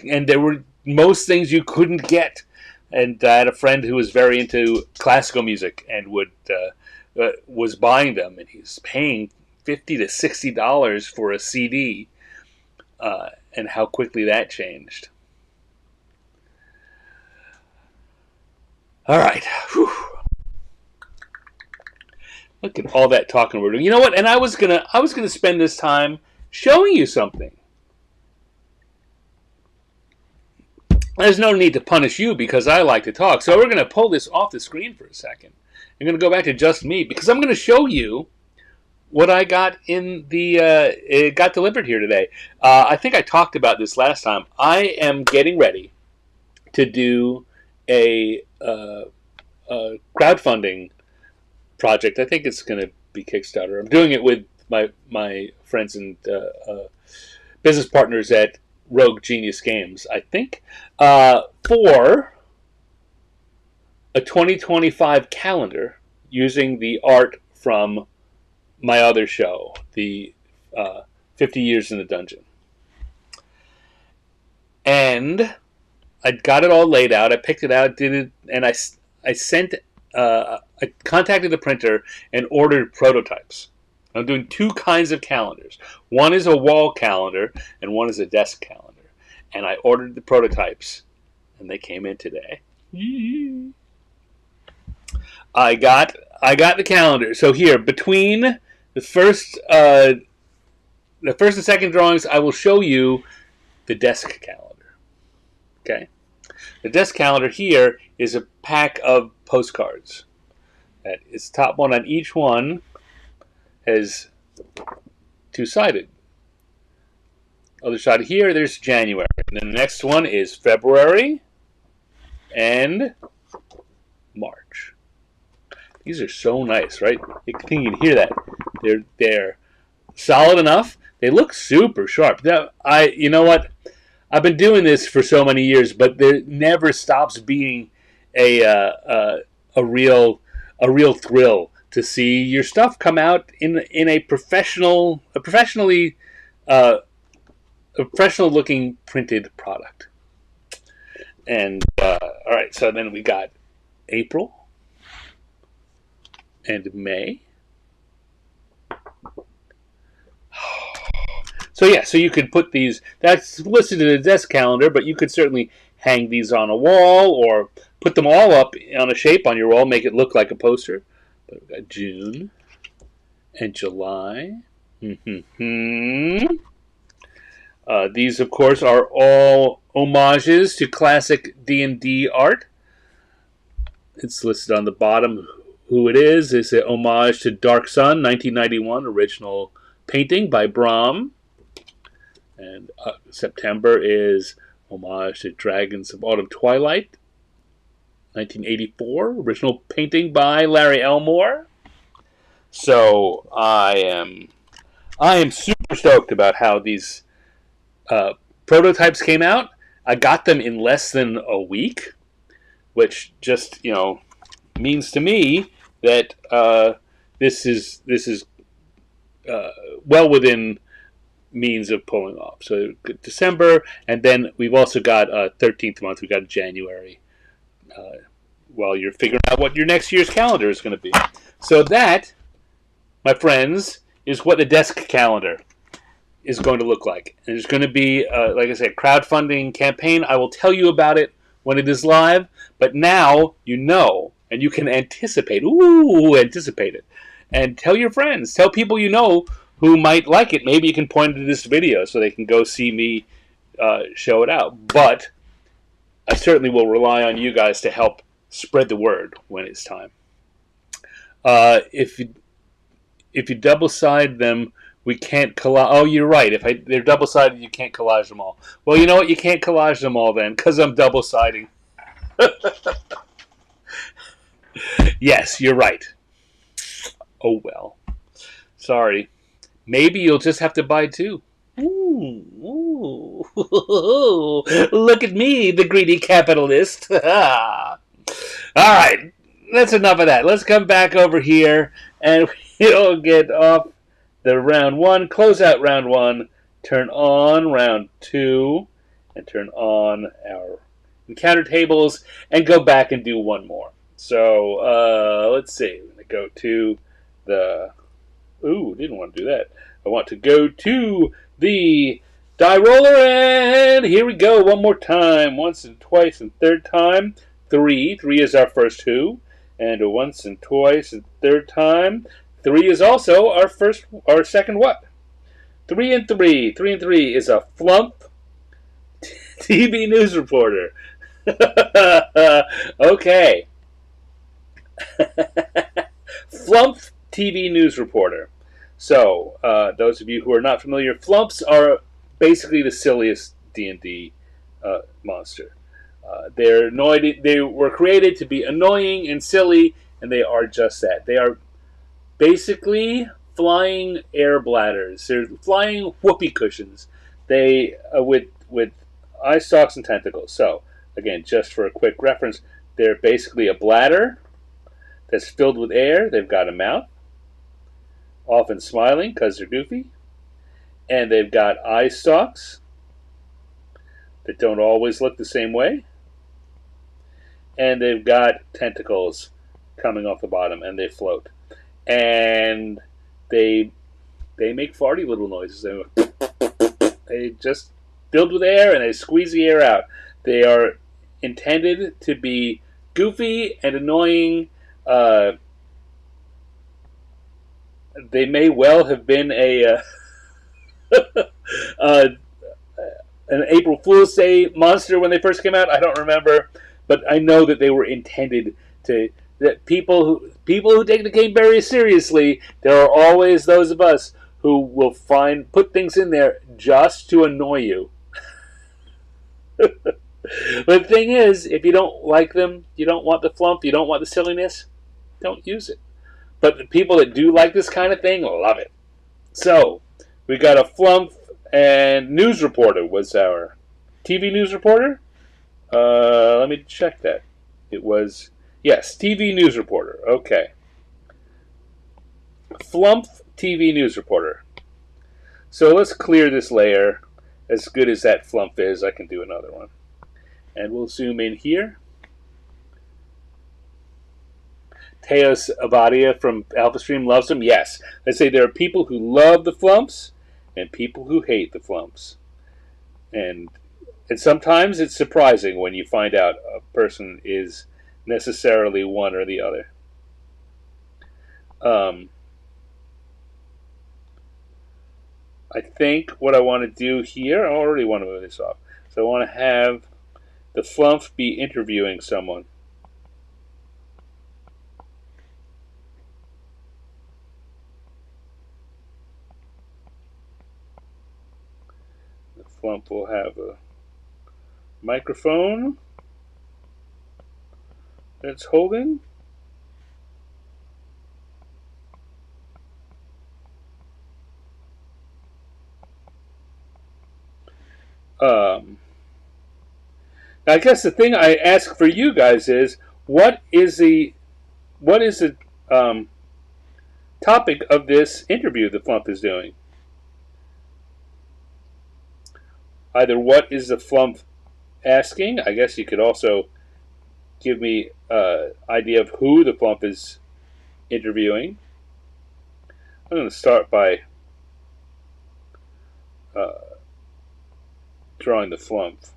and there were most things you couldn't get. And I had a friend who was very into classical music and was buying them, and he was paying $50 to $60 for a CD, and how quickly that changed. All right. Whew. Look at all that talking we're doing. You know what? And I was gonna spend this time showing you something. There's no need to punish you because I like to talk. So we're going to pull this off the screen for a second. I'm going to go back to just me because I'm going to show you what I got in it got delivered here today. I think I talked about this last time. I am getting ready to do a crowdfunding project. I think it's going to be Kickstarter. I'm doing it with my friends and business partners at Rogue Genius Games, I think, for a 2025 calendar using the art from my other show, the 50 Years in the Dungeon. And I got it all laid out. I picked it out, did it, and I contacted the printer and ordered prototypes. I'm doing two kinds of calendars. One is a wall calendar, and one is a desk calendar. And I ordered the prototypes, and they came in today. I got the calendar. So here, between the first and second drawings, I will show you the desk calendar. Okay, the desk calendar here is a pack of postcards. That is top one on each one. Is two-sided. Other side here, there's January. And then the next one is February and March. These are so nice, right? You can hear that. They're solid enough. They look super sharp. Now, you know what? I've been doing this for so many years, but there never stops being a real thrill to see your stuff come out in a professionally looking printed product. And all right, so then we got April and May So yeah, so you could put these. That's listed in a desk calendar, but you could certainly hang these on a wall or put them all up on a shape on your wall, make it look like a poster. But we've got June and July. These, of course, are all homages to classic D&D art. It's listed on the bottom who it is. It's an homage to Dark Sun, 1991, original painting by Brahm. And September is homage to Dragons of Autumn Twilight, 1984, original painting by Larry Elmore. So I am super stoked about how these prototypes came out. I got them in less than a week, which just means to me that this is well within means of pulling off. So December, and then we've also got 13th month. We've got January. While you're figuring out what your next year's calendar is going to be. So that, my friends, is what the desk calendar is going to look like. And there's going to be, like I said, crowdfunding campaign. I will tell you about it when it is live, but now you know, and you can anticipate. Anticipate it. And tell your friends. Tell people you know who might like it. Maybe you can point to this video so they can go see me show it out. But I certainly will rely on you guys to help spread the word when it's time. If you double-side them, we can't collage. Oh, you're right. If they're double-sided, you can't collage them all. Well, you know what? You can't collage them all then, because I'm double-siding. Yes, you're right. Oh, well. Sorry. Maybe you'll just have to buy two. Ooh. Look at me, the greedy capitalist. All right. That's enough of that. Let's come back over here, and we'll get off the round one, close out round one, turn on round two, and turn on our encounter tables, and go back and do one more. So, let's see. I'm going to go to the... Ooh, didn't want to do that. I want to go to the die roller, and here we go. One more time. Once and twice and third time. Three. Three is our first who. And a once and twice and third time. Three is also our second what? 3 and 3. 3 and 3 is a Flumph TV news reporter. Okay. Flumph TV news reporter. So, those of you who are not familiar, Flumphs are basically the silliest D&D monster. They're annoyed. They were created to be annoying and silly, and they are just that. They are basically flying air bladders. They're flying whoopee cushions. They with eye stalks and tentacles. So again, just for a quick reference, they're basically a bladder that's filled with air. They've got a mouth, often smiling because they're goofy, and they've got eye stalks that don't always look the same way, and they've got tentacles coming off the bottom, and they float. And they make farty little noises. They just filled with air, and they squeeze the air out. They are intended to be goofy and annoying. They may well have been an April Fool's Day monster when they first came out. I don't remember, but I know that they were intended to. That people who take the game very seriously, there are always those of us who will put things in there just to annoy you. But the thing is, if you don't like them, you don't want the flump, you don't want the silliness, don't use it. But the people that do like this kind of thing love it. So, we got a Flumph and news reporter was our TV news reporter. Let me check that. It was, yes, TV news reporter. Okay. Flumph TV news reporter. So let's clear this layer. As good as that Flumph is, I can do another one. And we'll zoom in here. Teos Avadia from AlphaStream loves them. Yes. Let's say there are people who love the Flumphs, and people who hate the Flumphs. And sometimes it's surprising when you find out a person is necessarily one or the other. I think what I want to do here, I already want to move this off. So I want to have the Flumph be interviewing someone. The Flumph will have a microphone that it's holding. I guess the thing I ask for you guys is, what is the topic of this interview the Flumph is doing? Either what is the Flumph asking? I guess you could also give me an idea of who the Flumph is interviewing. I'm going to start by drawing the Flumph.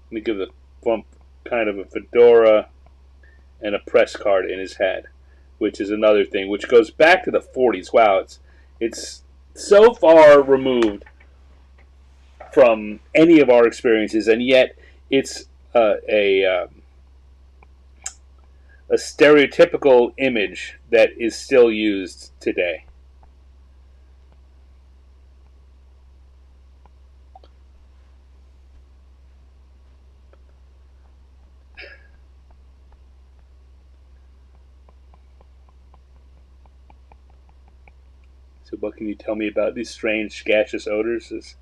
Let me give the Flumph kind of a fedora and a press card in his head, which is another thing, which goes back to the 40s. Wow, it's so far removed from any of our experiences, and yet it's a stereotypical image that is still used today. So what can you tell me about these strange gaseous odors?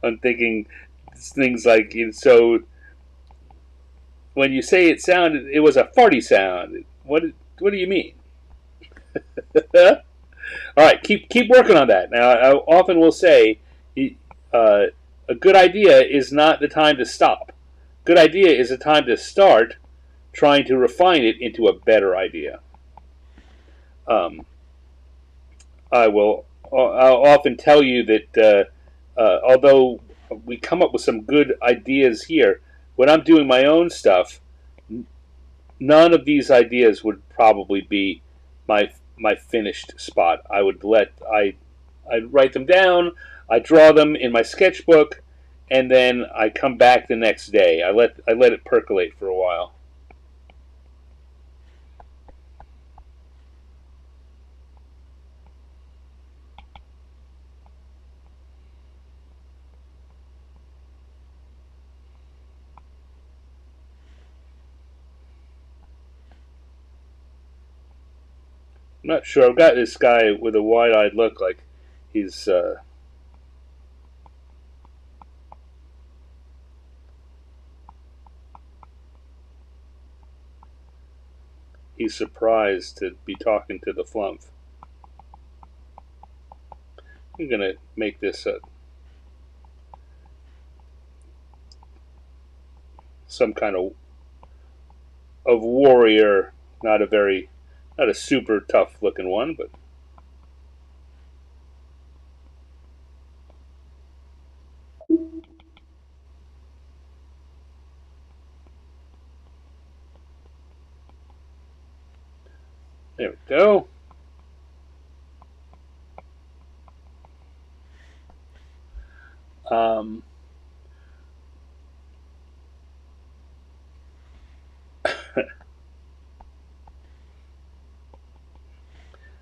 I'm thinking things like, so when you say it was a farty sound, what do you mean? All right, keep working on that. Now, I often will say, a good idea is not the time to stop. Good idea is a time to start trying to refine it into a better idea. I'll often tell you that although we come up with some good ideas here, when I'm doing my own stuff, none of these ideas would probably be my finished spot. I'd write them down, I draw them in my sketchbook, and then I come back the next day. I let it percolate for a while. I'm not sure. I've got this guy with a wide-eyed look, like he's surprised to be talking to the Flumph. I'm gonna make this some kind of warrior, not a super tough looking one, but there we go.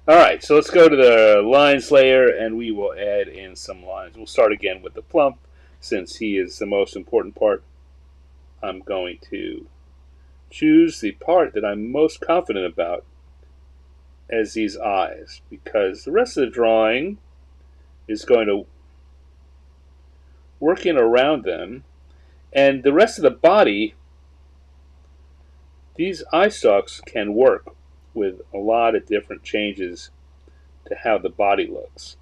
Alright, so let's go to the lines layer and we will add in some lines. We'll start again with the Flumph, since he is the most important part. I'm going to choose the part that I'm most confident about as these eyes, because the rest of the drawing is going to work in around them, and the rest of the body, these eye stalks can work with a lot of different changes to how the body looks.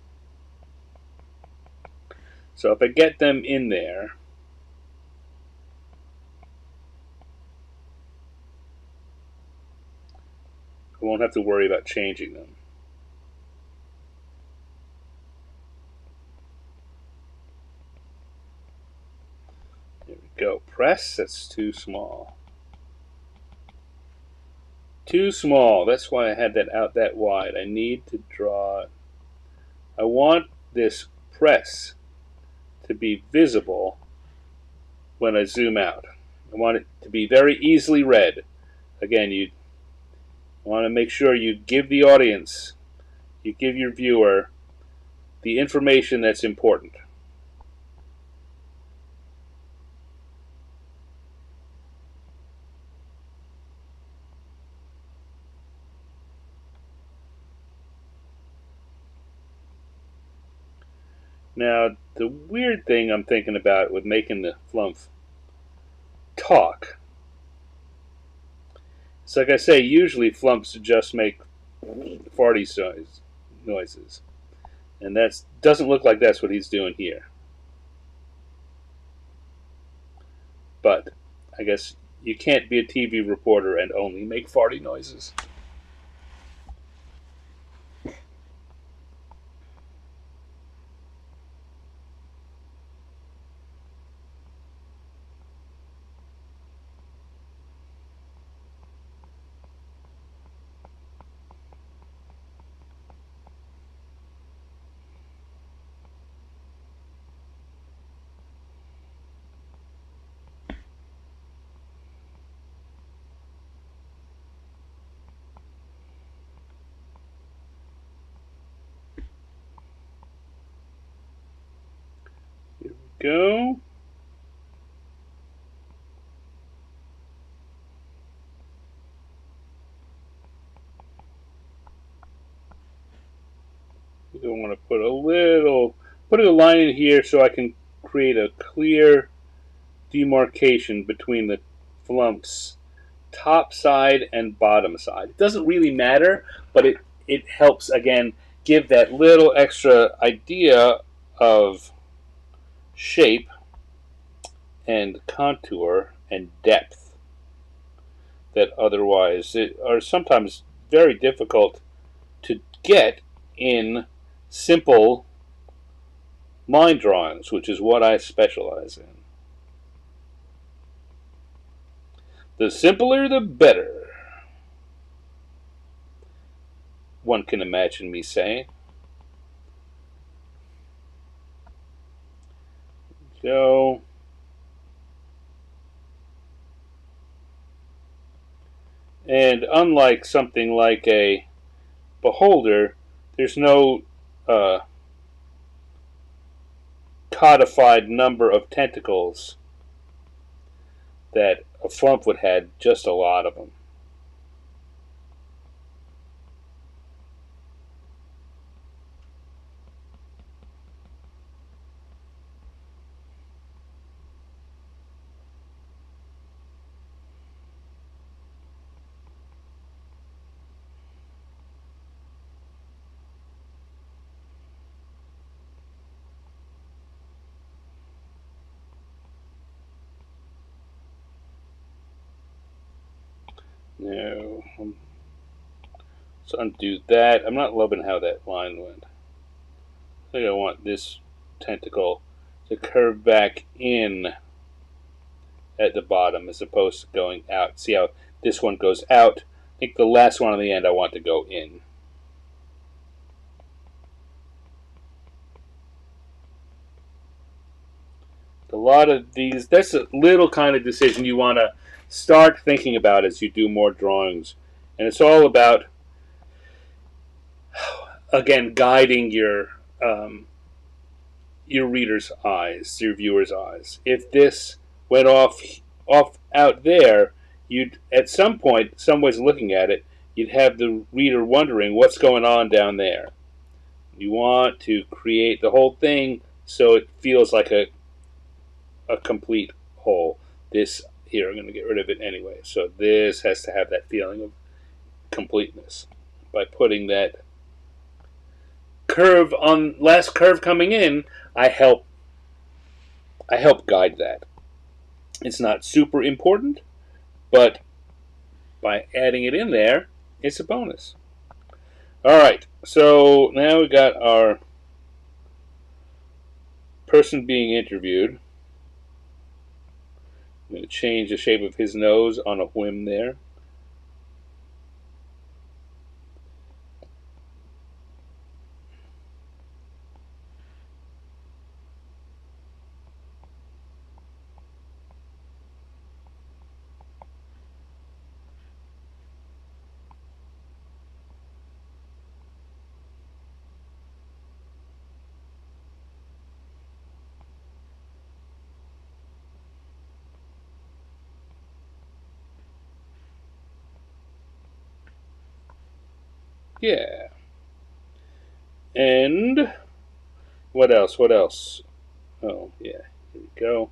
So if I get them in there, I won't have to worry about changing them. There we go. Press, that's too small. Too small. That's why I had that out that wide. I need to draw it. I want this press to be visible when I zoom out. I want it to be very easily read. Again, you want to make sure you give the audience, you give your viewer the information that's important. Now, the weird thing I'm thinking about with making the Flumph talk, it's like I say, usually Flumphs just make farty noises. And that doesn't look like that's what he's doing here. But I guess you can't be a TV reporter and only make farty noises. Go. I want to put a line in here so I can create a clear demarcation between the Flumph's top side and bottom side. It doesn't really matter, but it helps, again, give that little extra idea of shape and contour and depth that otherwise are sometimes very difficult to get in simple line drawings, which is what I specialize in. The simpler, the better, one can imagine me saying. So, and unlike something like a beholder, there's no codified number of tentacles that a Flumph would have, just a lot of them. No. Let's undo that. I'm not loving how that line went. I think I want this tentacle to curve back in at the bottom as opposed to going out. See how this one goes out? I think the last one on the end I want to go in. A lot of these, that's a little kind of decision you want to start thinking about as you do more drawings. And it's all about, again, guiding your reader's eyes, your viewer's eyes. If this went off out there, you'd at some point, someone's looking at it, you'd have the reader wondering what's going on down there. You want to create the whole thing so it feels like a complete whole. This here, I'm going to get rid of it anyway. So this has to have that feeling of completeness. By putting that curve on last curve coming in, I help guide that. It's not super important, but by adding it in there, It's a bonus. Alright, so now we got our person being interviewed. I'm going to change the shape of his nose on a whim there. Yeah. And what else? What else? Oh, yeah. Here we go.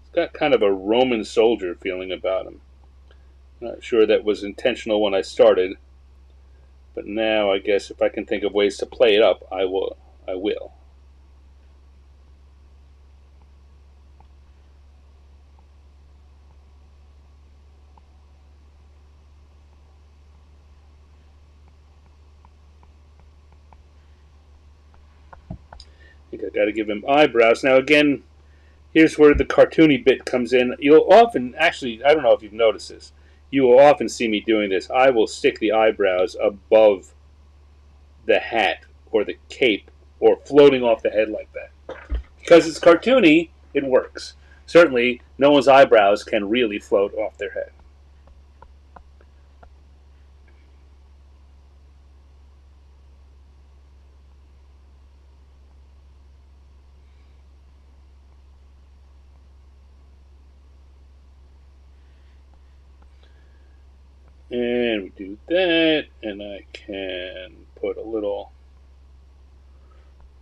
It's got kind of a Roman soldier feeling about him. Not sure that was intentional when I started, but now I guess if I can think of ways to play it up, I will. I will. I think I got to give him eyebrows. Now again, here's where the cartoony bit comes in. You'll often, actually, I don't know if you've noticed this, you will often see me doing this. I will stick the eyebrows above the hat or the cape or floating off the head like that. Because it's cartoony, it works. Certainly, no one's eyebrows can really float off their head. And we do that, and I can put a little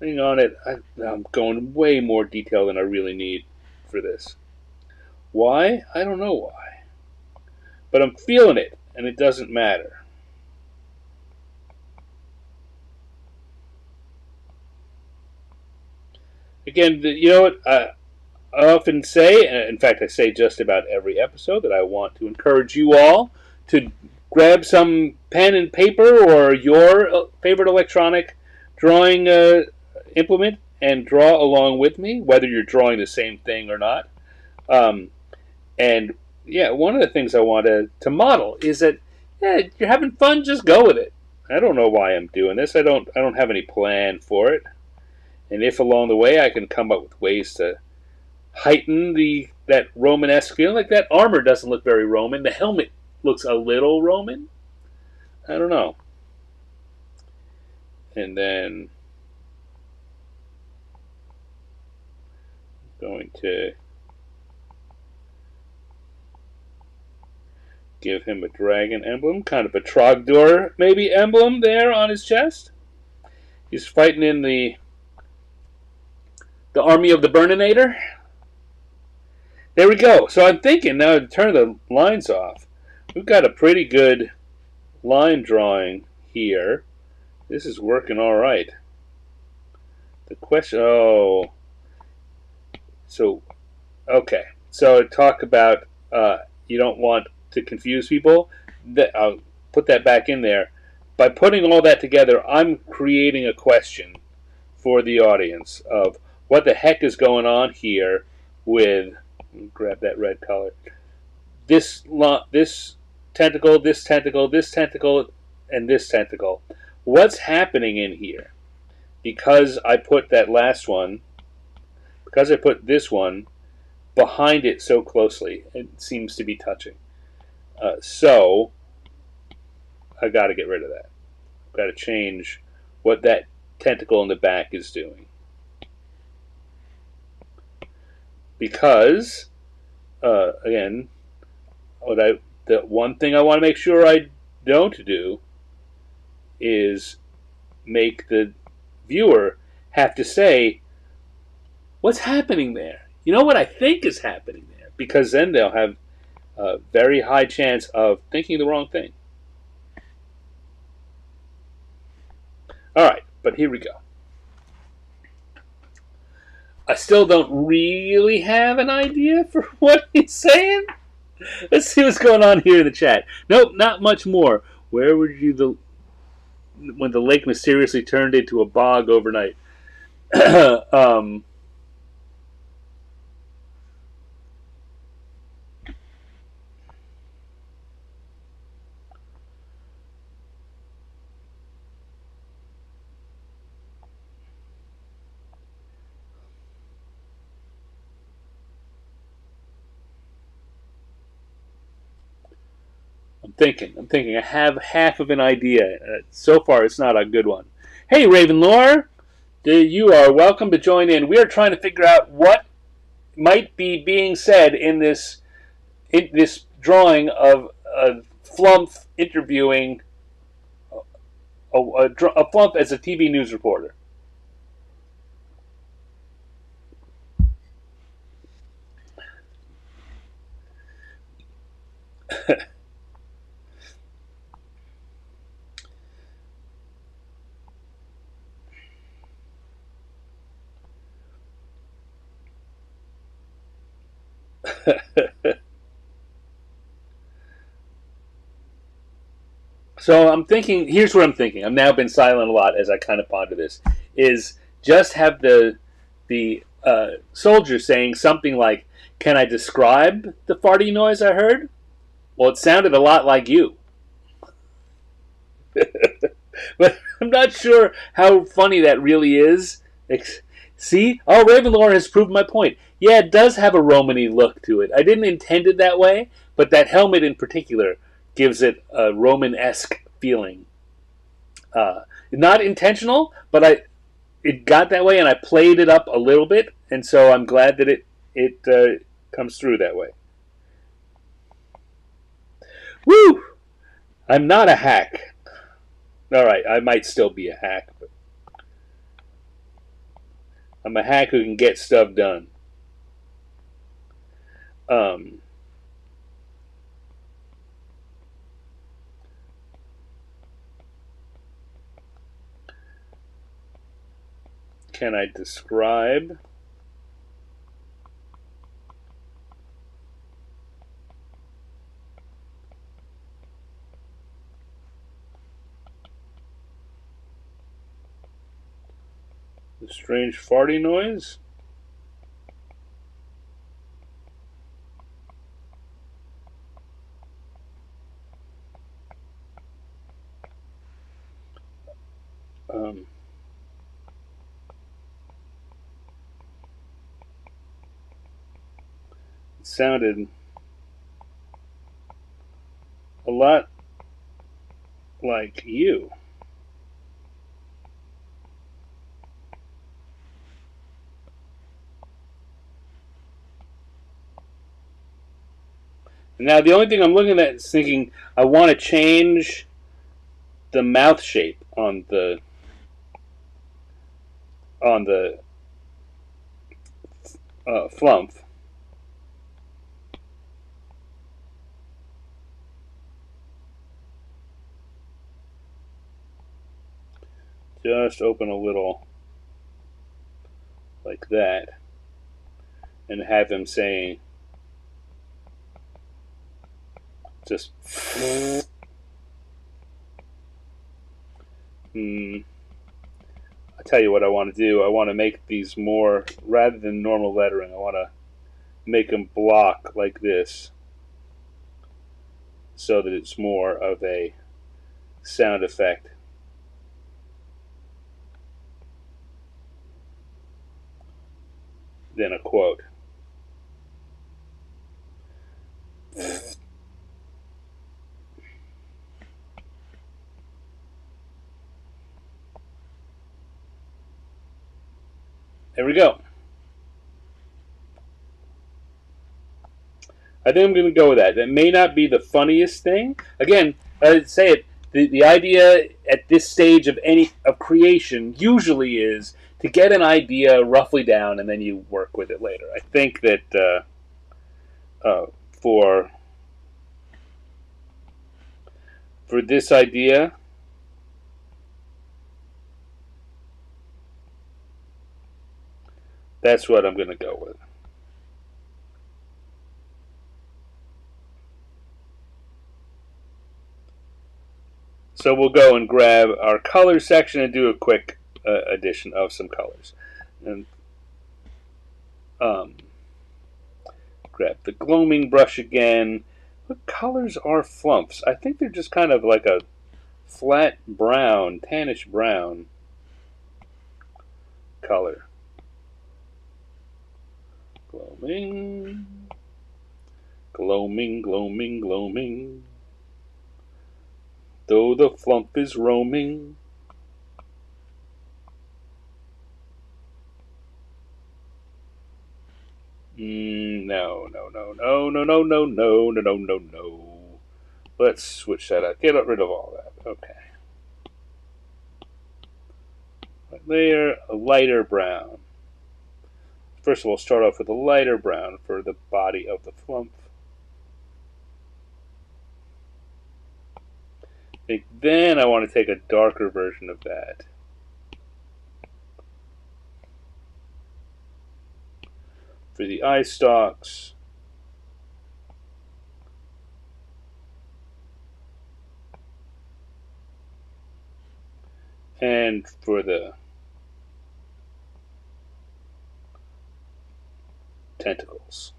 thing on it. I'm going way more detail than I really need for this. Why? I don't know why. But I'm feeling it, and it doesn't matter. Again, you know what? I often say, in fact, I say just about every episode, that I want to encourage you all to grab some pen and paper or your favorite electronic drawing implement and draw along with me, whether you're drawing the same thing or not. Um, and yeah, one of the things I want to model is that you're having fun, just go with it. I don't know why I'm doing this. I don't have any plan for it. And if along the way I can come up with ways to heighten that Romanesque feeling, like that armor doesn't look very Roman. The helmet looks a little Roman. I don't know. And then I'm going to give him a dragon emblem, kind of a Trogdor maybe emblem there on his chest. He's fighting in the army of the Burninator. There we go. So I'm thinking now to turn the lines off. We've got a pretty good line drawing here. This is working all right. The question, so okay. So talk about you don't want to confuse people. I'll put that back in there. By putting all that together, I'm creating a question for the audience of what the heck is going on here with, grab that red color, this tentacle, this tentacle, this tentacle, and this tentacle. What's happening in here? Because I put that last one, because I put this one behind it so closely, it seems to be touching. So I got to get rid of that. I've got to change what that tentacle in the back is doing. Because, again, the one thing I want to make sure I don't do is make the viewer have to say, what's happening there? You know what I think is happening there? Because then they'll have a very high chance of thinking the wrong thing. All right, but here we go. I still don't really have an idea for what he's saying. Let's see what's going on here in the chat. Nope, not much more. Where were you when the lake mysteriously turned into a bog overnight? um, I'm thinking. I have half of an idea. So far, it's not a good one. Hey, Ravenlore, you are welcome to join in. We are trying to figure out what might be being said in this drawing of Flumph interviewing a Flumph as a TV news reporter. So I'm thinking. Here's what I'm thinking. I've now been silent a lot as I kind of ponder this. Is just have the soldier saying something like, "Can I describe the farty noise I heard?" Well, it sounded a lot like you. But I'm not sure how funny that really is. See? Oh, Ravenlore has proved my point. Yeah, it does have a Romany look to it. I didn't intend it that way, but that helmet in particular gives it a Roman-esque feeling. Not intentional, but it got that way, and I played it up a little bit, and so I'm glad that it comes through that way. Woo! I'm not a hack. All right, I might still be a hack, but I'm a hack who can get stuff done. Can I describe? The strange farty noise? It sounded a lot like you. Now, the only thing I'm looking at is thinking I want to change the mouth shape on the Flumph. Just open a little like that and have him saying just I tell you what I want to do. I want to make these more, rather than normal lettering, I want to make them block like this so that it's more of a sound effect. Than a quote. There we go. I think I'm going to go with that. That may not be the funniest thing. Again, I say it. The idea at this stage of creation usually is to get an idea roughly down and then you work with it later. I think that for this idea, That's what I'm going to go with. So we'll go and grab our color section and do a quick addition of some colors. And grab the gloaming brush again. What colors are Flumphs? I think they're just kind of like a flat brown, tannish brown color. Gloaming, gloaming, gloaming, gloaming. Though the Flumph is roaming. No, no, no, no, no, no, no, no, no, no, no, no. Let's switch that out. Get rid of all that. Okay. Layer a lighter brown. First of all, start off with a lighter brown for the body of the Flumph. Then I want to take a darker version of that. For the eye stalks. And for the tentacles.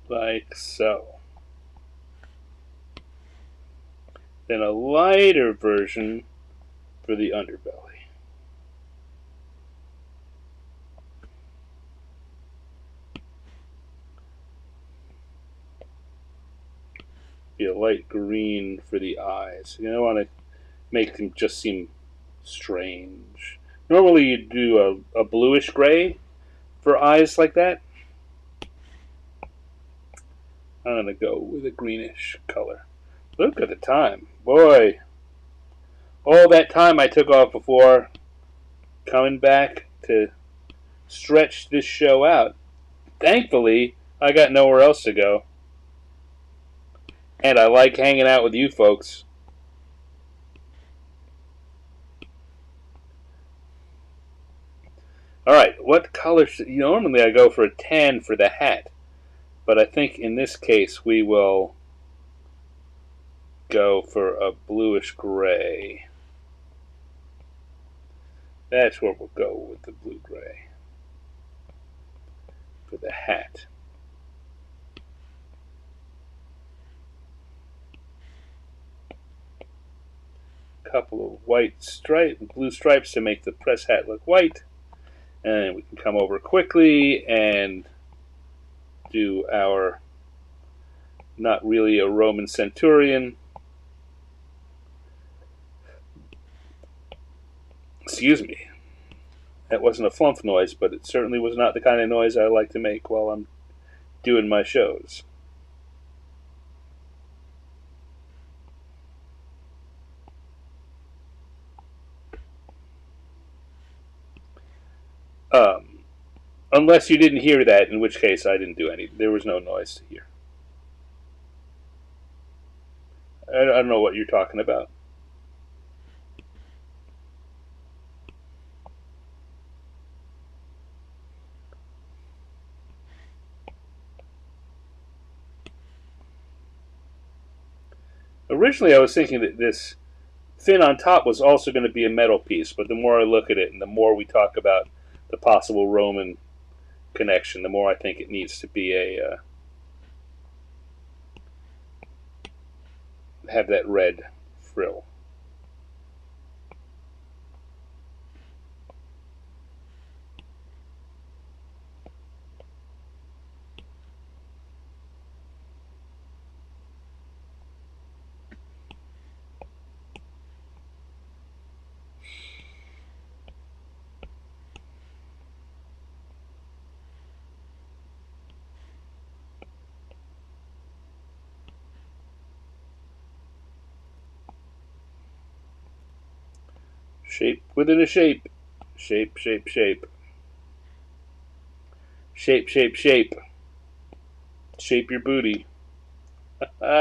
Like so. Then a lighter version for the underbelly. Be a light green for the eyes. You don't want to make them just seem strange. Normally you do a bluish gray for eyes like that. I'm going to go with a greenish color. Look at the time. Boy, all that time I took off before coming back to stretch this show out. Thankfully, I got nowhere else to go. And I like hanging out with you folks. Alright, what color should... Normally I go for a tan for the hat. But I think in this case we will go for a bluish gray. That's where we'll go with the blue gray for the hat. Couple of blue stripes to make the press hat look white. And we can come over quickly and do our not really a Roman centurion. Excuse me. That wasn't a Flumph noise, but it certainly was not the kind of noise I like to make while I'm doing my shows. Unless you didn't hear that, in which case I didn't do any. There was no noise to hear. I don't know what you're talking about. Originally, I was thinking that this fin on top was also going to be a metal piece, but the more I look at it and the more we talk about the possible Roman connection, the more I think it needs to be a have that red frill. Shape within a shape. Shape, shape, shape. Shape, shape, shape. Shape your booty.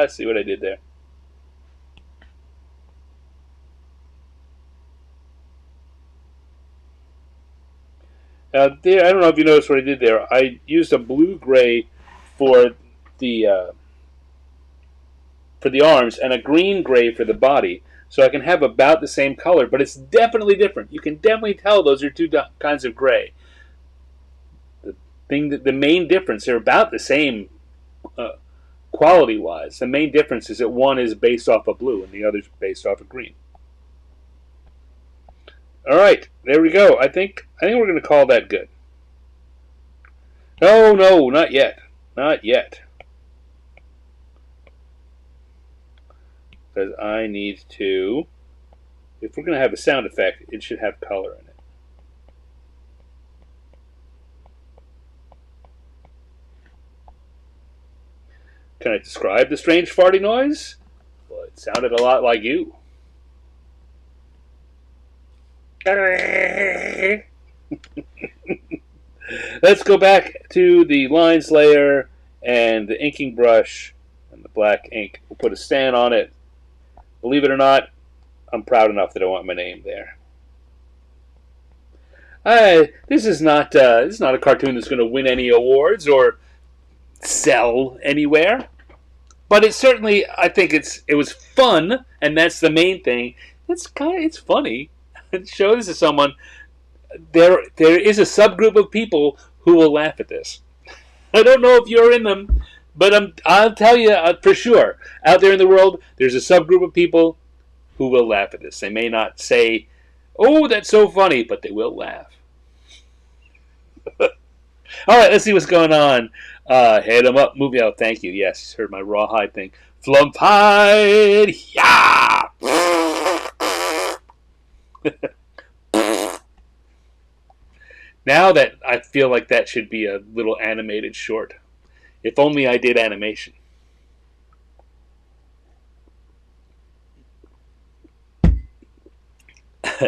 See what I did there. There, I don't know if you noticed what I did there. I used a blue-gray for the arms and a green-gray for the body, so I can have about the same color, but it's definitely different. You can definitely tell those are two kinds of gray. The main difference, they're about the same quality-wise. The main difference is that one is based off of blue and the other is based off of green. All right, there we go. I think we're going to call that good. No, not yet. Not yet. Because I need to, if we're going to have a sound effect, it should have color in it. Can I describe the strange farty noise? Well, it sounded a lot like you. Let's go back to the lines layer and the inking brush and the black ink. We'll put a stand on it. Believe it or not, I'm proud enough that I want my name there. This is not a cartoon that's going to win any awards or sell anywhere, but it certainly, I think it was fun, and that's the main thing. It's funny. It shows to someone there is a subgroup of people who will laugh at this. I don't know if you're in them, but I'll tell you for sure, out there in the world, there's a subgroup of people who will laugh at this. They may not say, "Oh, that's so funny," but they will laugh. All right, let's see what's going on. Head 'em up, movie. Oh, thank you. Yes, heard my rawhide thing. Flumph hide, yeah. Now that I feel like that should be a little animated short. If only I did animation.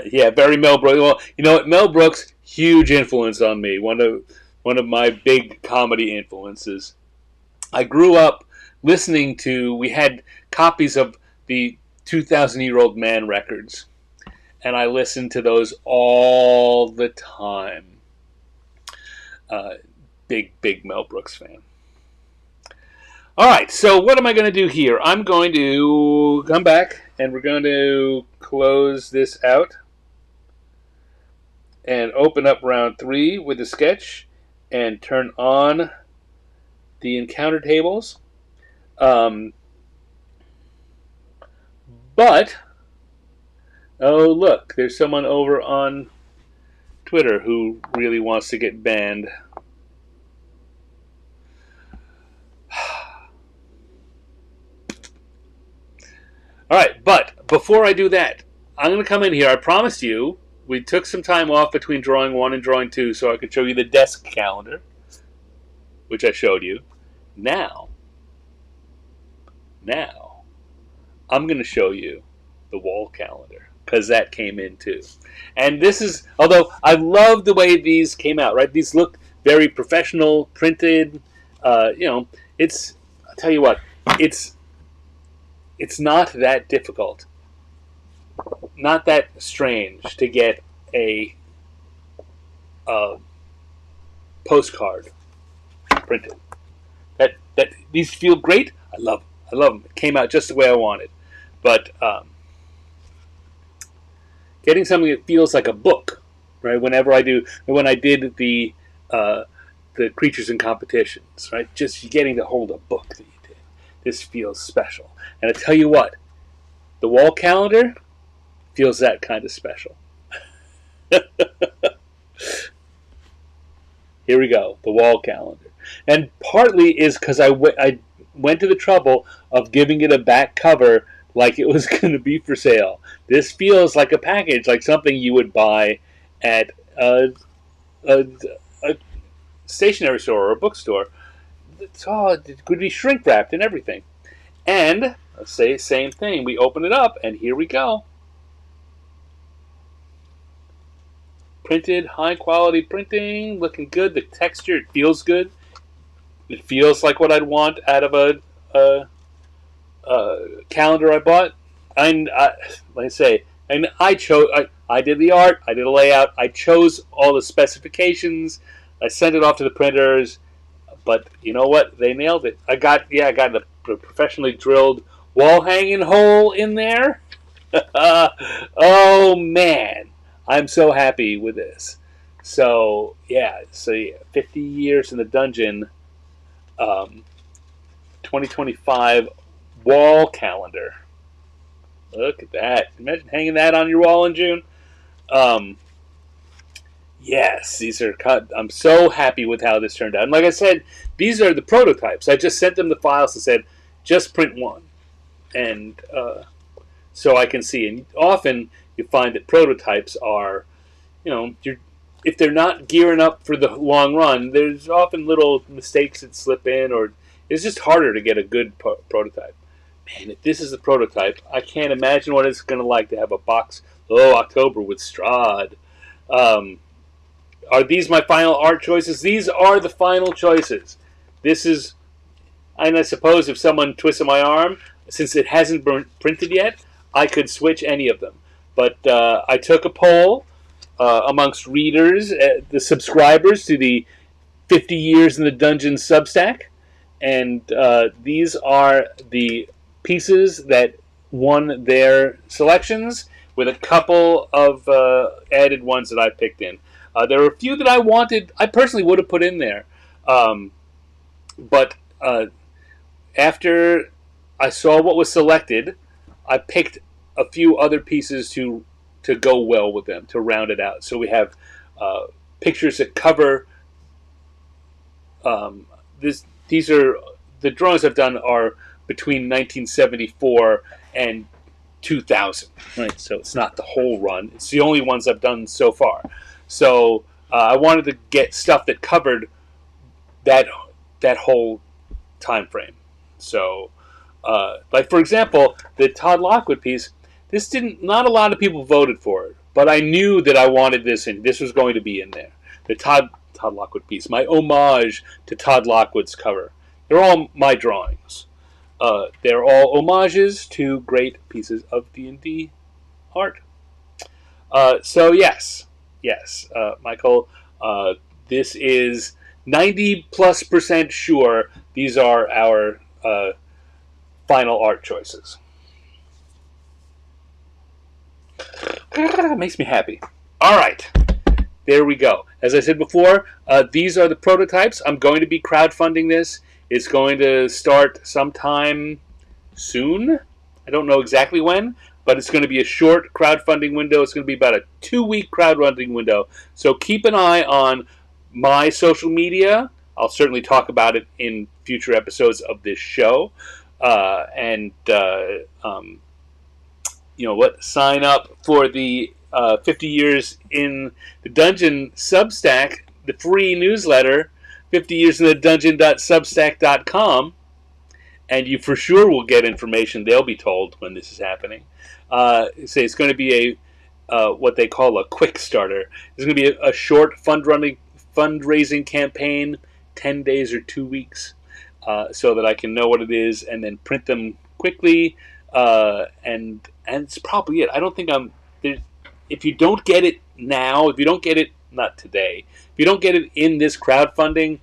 Yeah, very Mel Brooks. Well, you know what? Mel Brooks, huge influence on me. One of my big comedy influences. I grew up listening to. We had copies of the 2,000-Year-Old Man records, and I listened to those all the time. Big Mel Brooks fan. All right, so what am I going to do here? I'm going to come back, and we're going to close this out and open up round 3 with the sketch and turn on the encounter tables. But, oh look, there's someone over on Twitter who really wants to get banned. Alright, but before I do that, I'm going to come in here. I promised you, we took some time off between drawing 1 and drawing 2 so I could show you the desk calendar, which I showed you. Now, I'm going to show you the wall calendar, because that came in too. And this is, although I love the way these came out, right? These look very professional, printed. It's, I'll tell you what, it's not that difficult, not that strange to get a postcard printed. That these feel great. I love them. It came out just the way I wanted. But getting something that feels like a book, right? When I did the creatures in competitions, right? Just getting to hold a book that you did. This feels special. And I tell you what, the wall calendar feels that kind of special. Here we go, the wall calendar. And partly is because I went to the trouble of giving it a back cover like it was going to be for sale. This feels like a package, like something you would buy at a stationery store or a bookstore. It could be shrink wrapped and everything. And let's say same thing. We open it up, and here we go. printed, high quality printing, looking good. The texture, it feels good. It feels like what I'd want out of a calendar I bought. Like I say, and I chose. I did the art. I did a layout. I chose all the specifications. I sent it off to the printers. But you know what? They nailed it. I got the professionally drilled wall hanging hole in there. Oh man, I'm so happy with this. So 50 years in the dungeon, 2025 wall calendar. Look at that! Imagine hanging that on your wall in June. Yes, these are cut. I'm so happy with how this turned out. And like I said, these are the prototypes. I just sent them the files and said, just print one, and so I can see. And often you find that prototypes are, if they're not gearing up for the long run, there's often little mistakes that slip in, or it's just harder to get a good prototype. Man, if this is the prototype, I can't imagine what it's going to like to have a box. Oh, October with Strahd. Are these my final art choices? These are the final choices. This is, and I suppose if someone twisted my arm, since it hasn't been printed yet, I could switch any of them. But I took a poll amongst readers, the subscribers to the 50 Years in the Dungeon Substack, and these are the pieces that won their selections, with a couple of added ones that I picked in. There were a few that I personally would have put in there. But after I saw what was selected, I picked a few other pieces to go well with them, to round it out. So we have pictures that cover these are the drawings I've done are between 1974 and 2000, right? So it's not the whole run. It's the only ones I've done so far. So I wanted to get stuff that covered that whole time frame. So, like for example, the Todd Lockwood piece. Not a lot of people voted for it, but I knew that I wanted this, and this was going to be in there. The Todd Lockwood piece, my homage to Todd Lockwood's cover. They're all my drawings. They're all homages to great pieces of D&D art. So yes, Michael, this is 90+% sure these are our final art choices. Makes me happy. All right, there we go. As I said before, these are the prototypes. I'm going to be crowdfunding this. It's going to start sometime soon. I don't know exactly when, but it's going to be a short crowdfunding window. It's going to be about a 2-week crowdfunding window. So keep an eye on my social media. I'll certainly talk about it in future episodes of this show. Sign up for the 50 Years in the Dungeon Substack, the free newsletter, 50yearsinthedungeon.substack.com, and you for sure will get information. They'll be told when this is happening. It's going to be a what they call a Kickstarter. It's going to be a short fundraising campaign, 10 days or 2 weeks, so that I can know what it is and then print them quickly. And it's probably it. I don't think if you don't get it now, if you don't get it, not today, if you don't get it in this crowdfunding,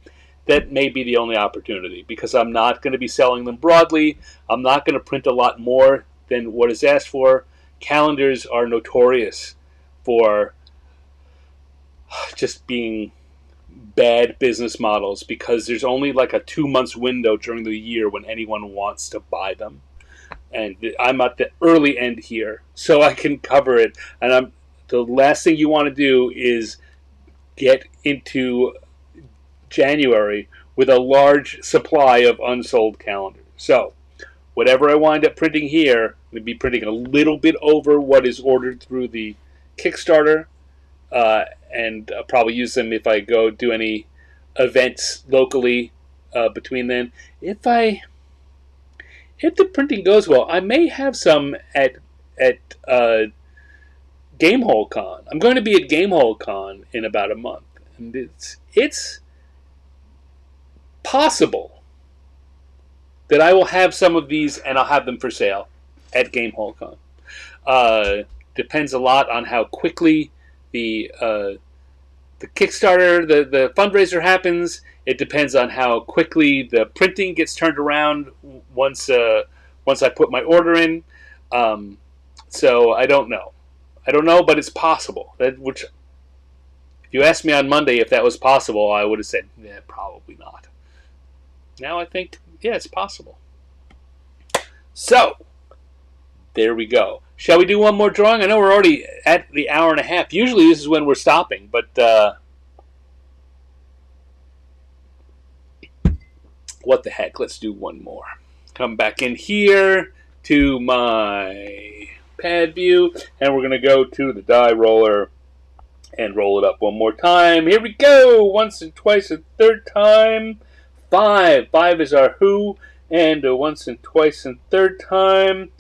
that may be the only opportunity, because I'm not going to be selling them broadly. I'm not going to print a lot more than what is asked for. Calendars are notorious for just being bad business models, because there's only like a 2 months window during the year when anyone wants to buy them. And I'm at the early end here, so I can cover it. And the last thing you want to do is get into January with a large supply of unsold calendars. So whatever I wind up printing here, I'm going to be printing a little bit over what is ordered through the Kickstarter, and I'll probably use them if I go do any events locally between then. If the printing goes well, I may have some at Gamehole Con. I'm going to be at Gamehole Con in about a month, and it's possible that I will have some of these and I'll have them for sale at Gamehole Con. Uh, Depends a lot on how quickly the Kickstarter, the fundraiser happens. It depends on how quickly the printing gets turned around once I put my order in. So I don't know. I don't know, but it's possible. Which, if you asked me on Monday if that was possible, I would have said, yeah, probably not. Now I think, yeah, it's possible. So, there we go. Shall we do one more drawing? I know we're already at the hour and a half. Usually this is when we're stopping, but what the heck? Let's do one more. Come back in here to my pad view, and we're going to go to the die roller and roll it up one more time. Here we go. Once and twice and third time. 5. 5 is our who, and once and twice and third time.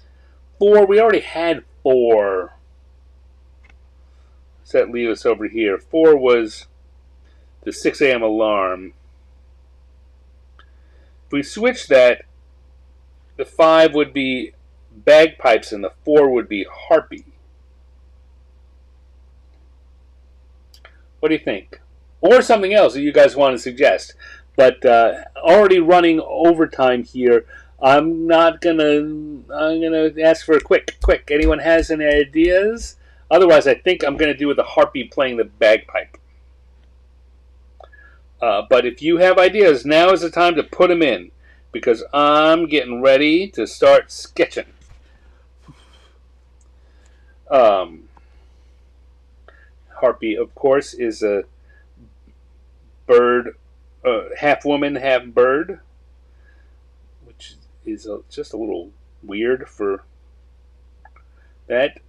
4. We already had 4. Does that leave us over here? 4 was the 6 a.m. alarm. If we switch that, the 5 would be Bagpipes and the 4 would be Harpy. What do you think? Or something else that you guys want to suggest. But already running overtime here. I'm gonna ask for a quick. Anyone has any ideas? Otherwise, I think I'm gonna do with the Harpy playing the bagpipe. But if you have ideas, now is the time to put them in, because I'm getting ready to start sketching. Harpy, of course, is a bird, half woman, half bird, which is just a little weird for that.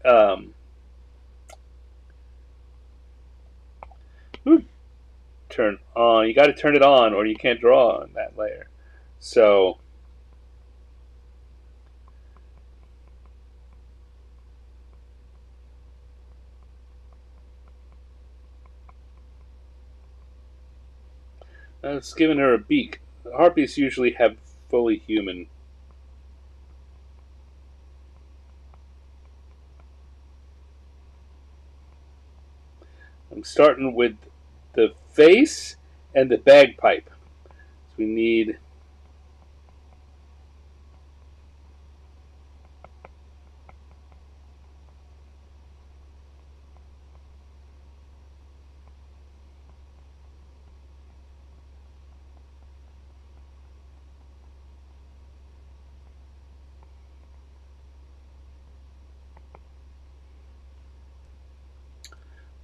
Turn on. You got to turn it on, or you can't draw on that layer. So it's giving her a beak. Harpies usually have fully human. I'm starting with the face and the bagpipe. So we need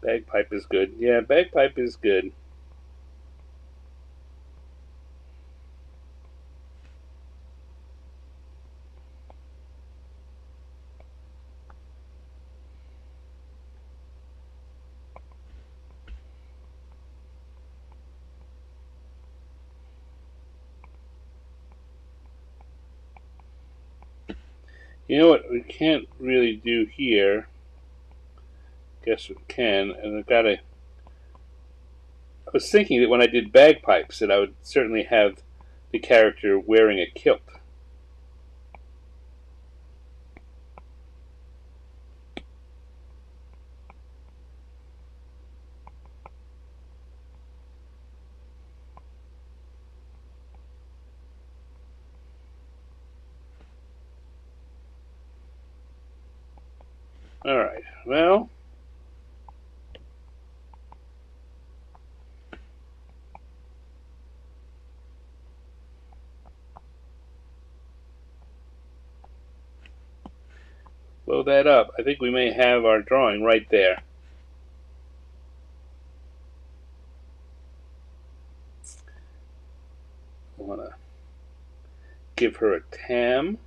bagpipe is good. Yeah, bagpipe is good. You know what we can't really do here? Guess we can, and I was thinking that when I did bagpipes that I would certainly have the character wearing a kilt. Alright, well, blow that up. I think we may have our drawing right there. I want to give her a tam.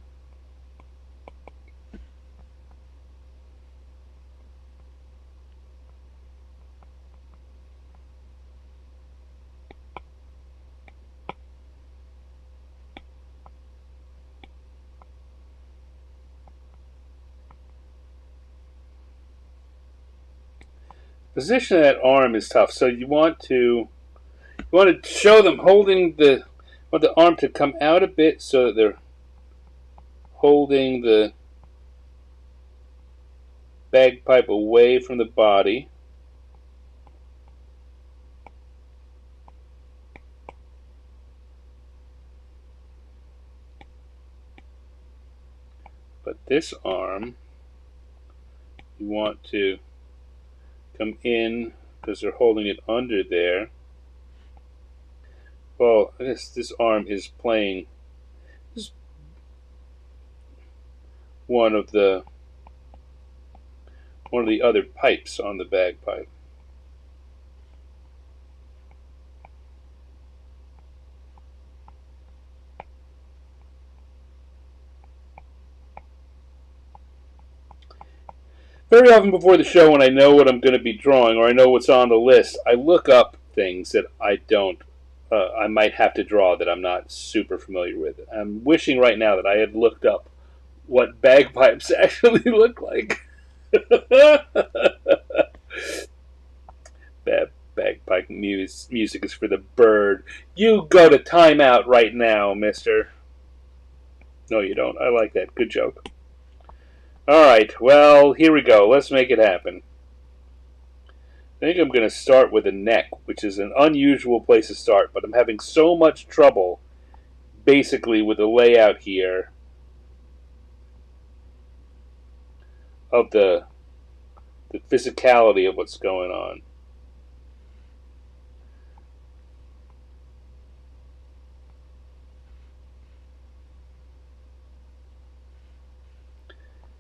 Position of that arm is tough. So you want to show them holding want the arm to come out a bit so that they're holding the bagpipe away from the body. But this arm, you want to come in because they're holding it under there. Well, I guess this arm is playing one of the other pipes on the bagpipe. Very often before the show, when I know what I'm going to be drawing or I know what's on the list, I look up things that I might have to draw that I'm not super familiar with. I'm wishing right now that I had looked up what bagpipes actually look like. Bagpipe music is for the bird. You go to timeout right now, mister. No, you don't. I like that. Good joke. Alright, well, here we go. Let's make it happen. I think I'm going to start with a neck, which is an unusual place to start, but I'm having so much trouble, basically, with the layout here of the physicality of what's going on.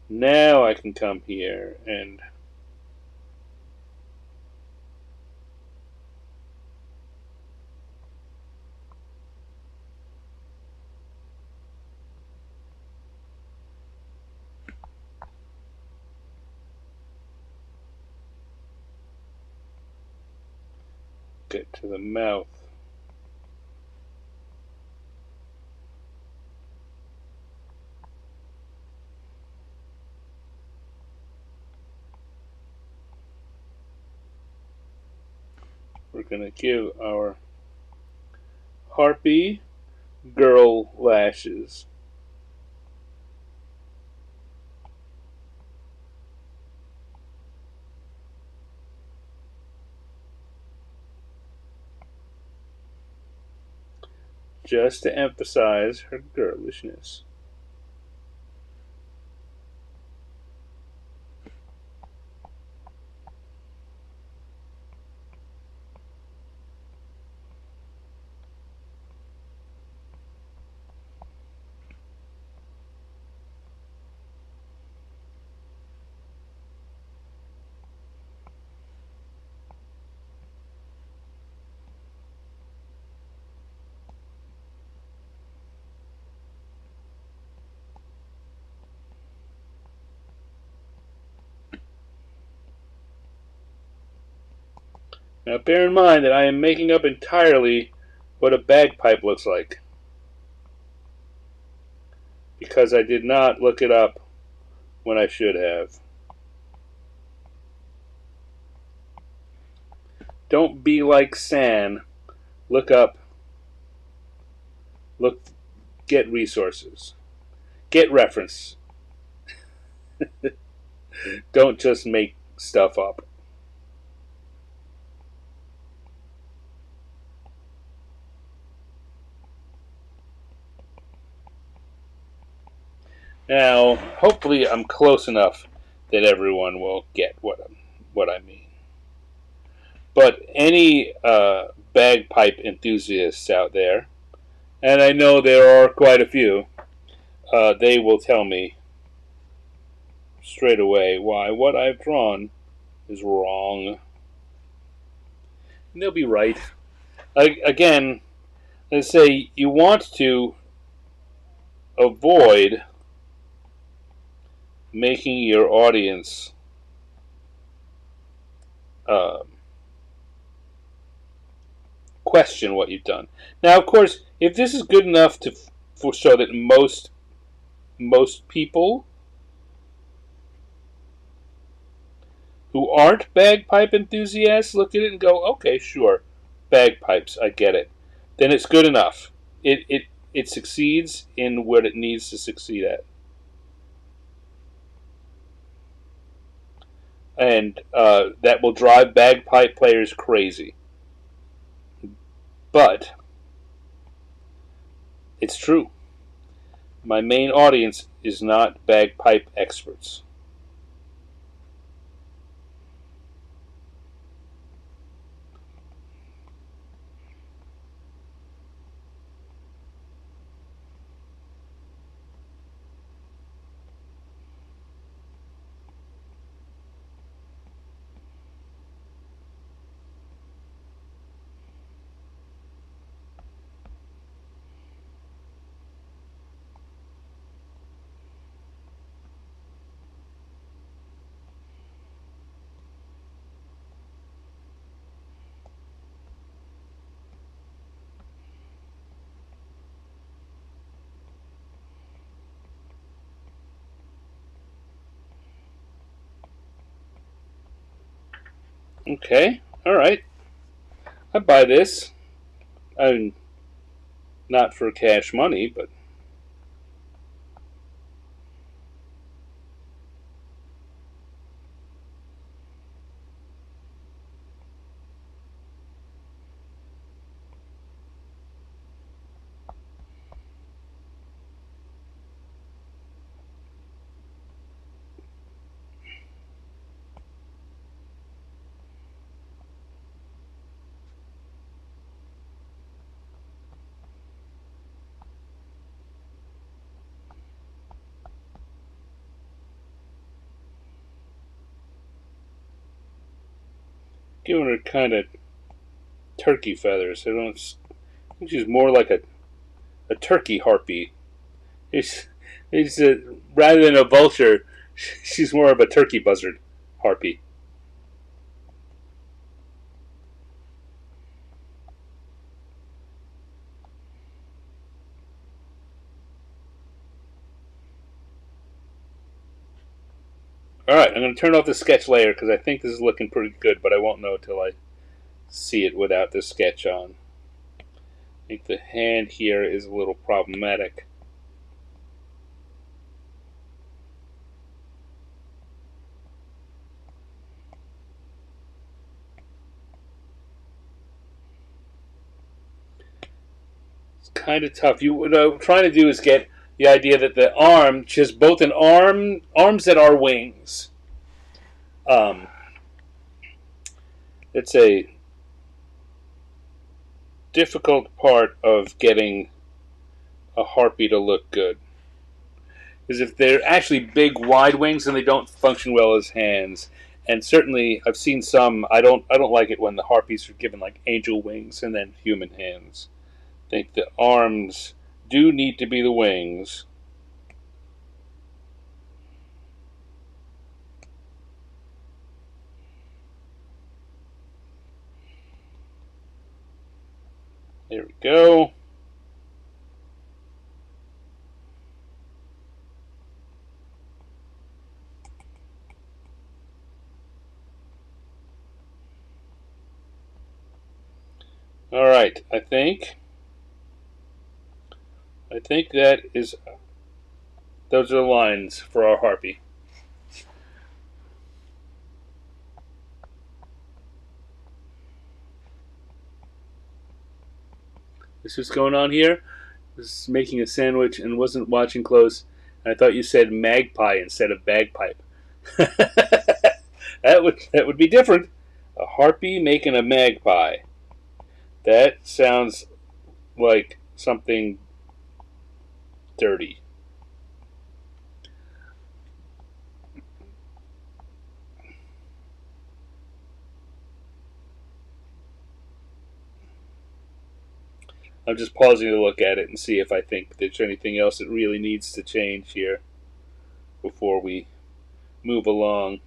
Now I can come here and get to the mouth. We're going to give our Harpy girl lashes. Just to emphasize her girlishness. Now bear in mind that I am making up entirely what a bagpipe looks like, because I did not look it up when I should have. Don't be like San. Look up. Get resources. Get reference. Don't just make stuff up. Now, hopefully I'm close enough that everyone will get what I mean. But any bagpipe enthusiasts out there, and I know there are quite a few, they will tell me straight away why what I've drawn is wrong. And they'll be right. Again, let's say you want to avoid making your audience question what you've done. Now, of course, if this is good enough for so that most people who aren't bagpipe enthusiasts look at it and go, okay, sure, bagpipes, I get it. Then it's good enough. It succeeds in what it needs to succeed at. And that will drive bagpipe players crazy. But it's true. My main audience is not bagpipe experts. Okay, alright. I buy this. I mean, not for cash money, but giving her kind of turkey feathers. I think she's more like a turkey harpy. It's rather than a vulture, she's more of a turkey buzzard harpy. Alright, I'm going to turn off the sketch layer because I think this is looking pretty good, but I won't know until I see it without the sketch on. I think the hand here is a little problematic. It's kind of tough. What I'm trying to do is get the idea that the arm, just both an arms that are wings. It's a difficult part of getting a harpy to look good. Because if they're actually big, wide wings, then they don't function well as hands. And certainly, I've seen some. I don't like it when the harpies are given like angel wings and then human hands. I think the arms do need to be the wings. There we go. All right, I think that is. Those are the lines for our harpy. This is going on here. I was making a sandwich and wasn't watching close. And I thought you said magpie instead of bagpipe. that would be different. A harpy making a magpie. That sounds like something dirty. I'm just pausing to look at it and see if I think there's anything else that really needs to change here before we move along.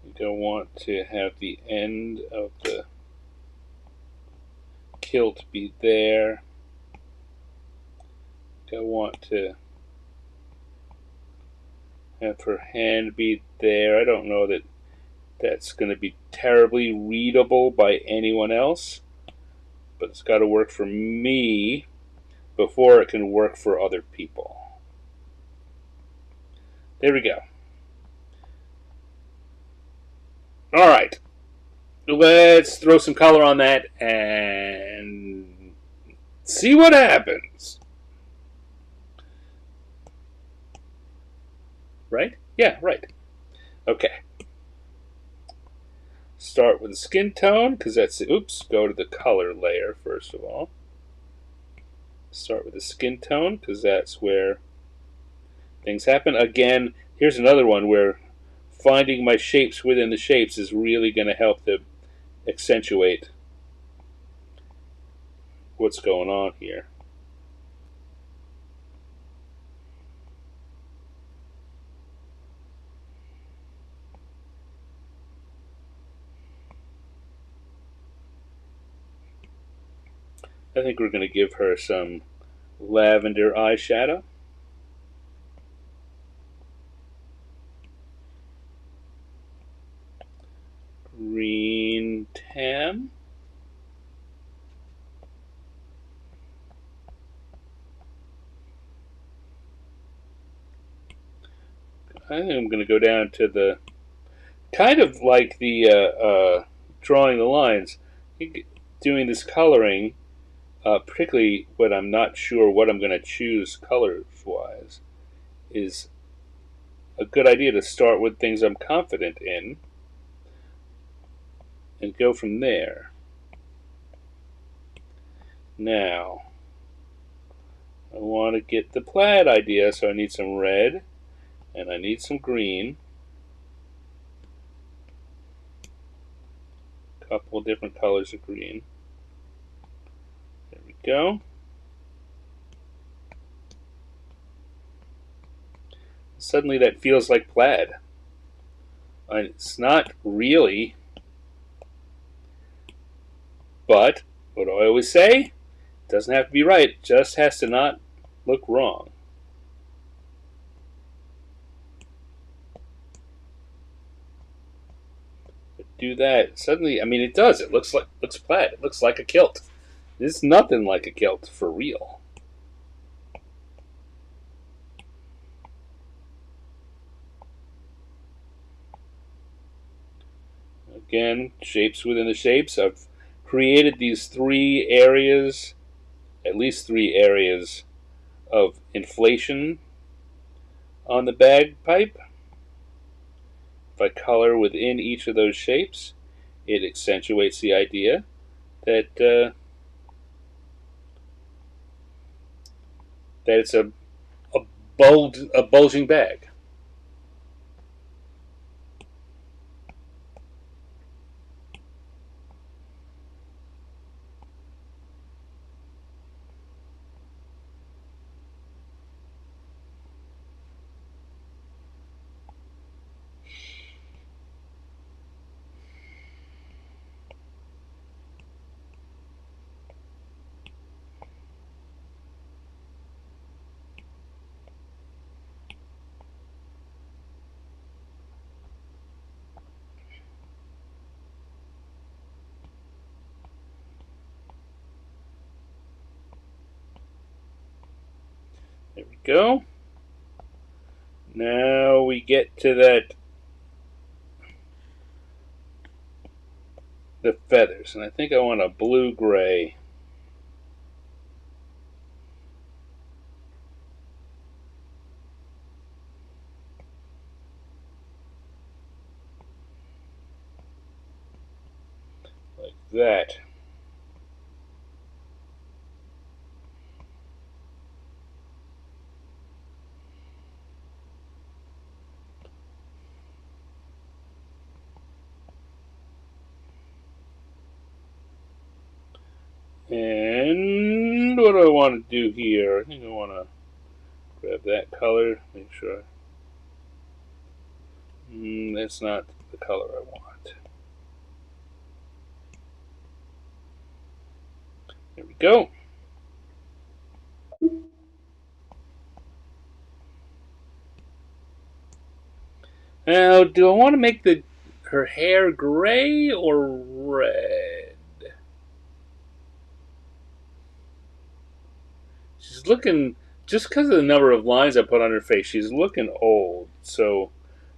We don't want to have the end of the kilt be there. I want to have her hand be there. I don't know that that's going to be terribly readable by anyone else, but it's got to work for me before it can work for other people. There we go. All right. Let's throw some color on that and see what happens. Right? Yeah, right. Okay. Start with the skin tone, because that's, oops, go to the color layer first of all. Start with the skin tone, because that's where things happen. Again, here's another one where finding my shapes within the shapes is really going to help to accentuate what's going on here. I think we're going to give her some lavender eyeshadow. Green tam. I think I'm going to go down to the kind of like the drawing the lines, doing this coloring, particularly when I'm not sure what I'm going to choose colors-wise, is a good idea to start with things I'm confident in and go from there. Now, I want to get the plaid idea, so I need some red and I need some green. A couple of different colors of green. There we go. Suddenly that feels like plaid. And it's not really, but what do I always say? It doesn't have to be right, it just has to not look wrong. Do that. Suddenly, I mean, it does. It looks plaid. It looks like a kilt. It's nothing like a kilt for real. Again, shapes within the shapes. I've created these 3 areas, at least 3 areas of inflation on the bagpipe. If I color within each of those shapes, it accentuates the idea that that it's a bulging bag. There we go. Now we get to the feathers, and I think I want a blue-gray. Like that. And what do I want to do here? I think I want to grab that color, make sure. That's not the color I want. There we go. Now, do I want to make her hair gray or red? She's looking, just because of the number of lines I put on her face, she's looking old. So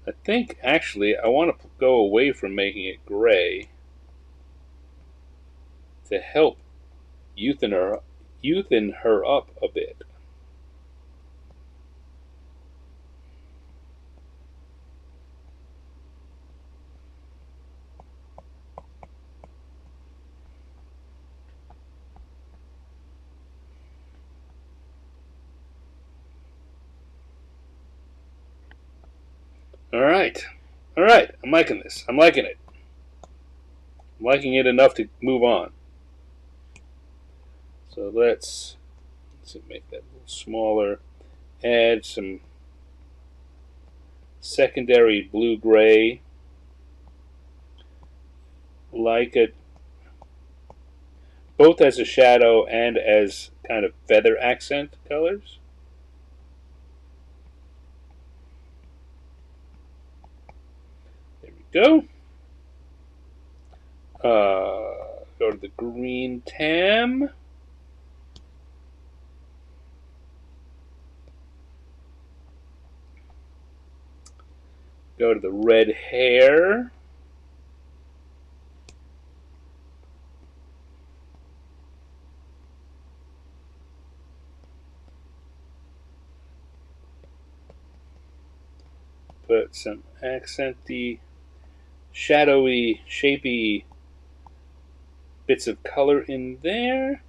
I think, actually, I want to go away from making it gray to help youthen her up a bit. Alright. Alright. I'm liking this. I'm liking it. I'm liking it enough to move on. So let's make that a little smaller. Add some secondary blue-gray. Like it both as a shadow and as kind of feather accent colors. Go. Go to the green tam. Go to the red hair. Put some accenty, shadowy, shapy bits of color in there.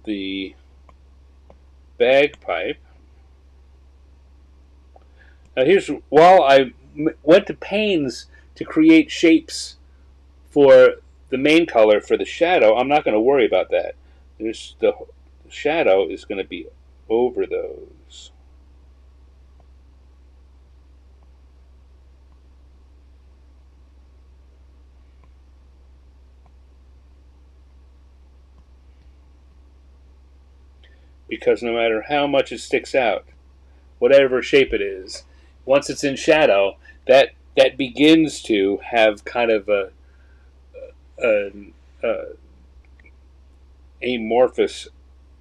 The bagpipe. Now here's, while I went to pains to create shapes for the main color for the shadow, I'm not going to worry about that. There's the shadow is going to be over those. Because no matter how much it sticks out, whatever shape it is, once it's in shadow, that begins to have kind of a amorphous,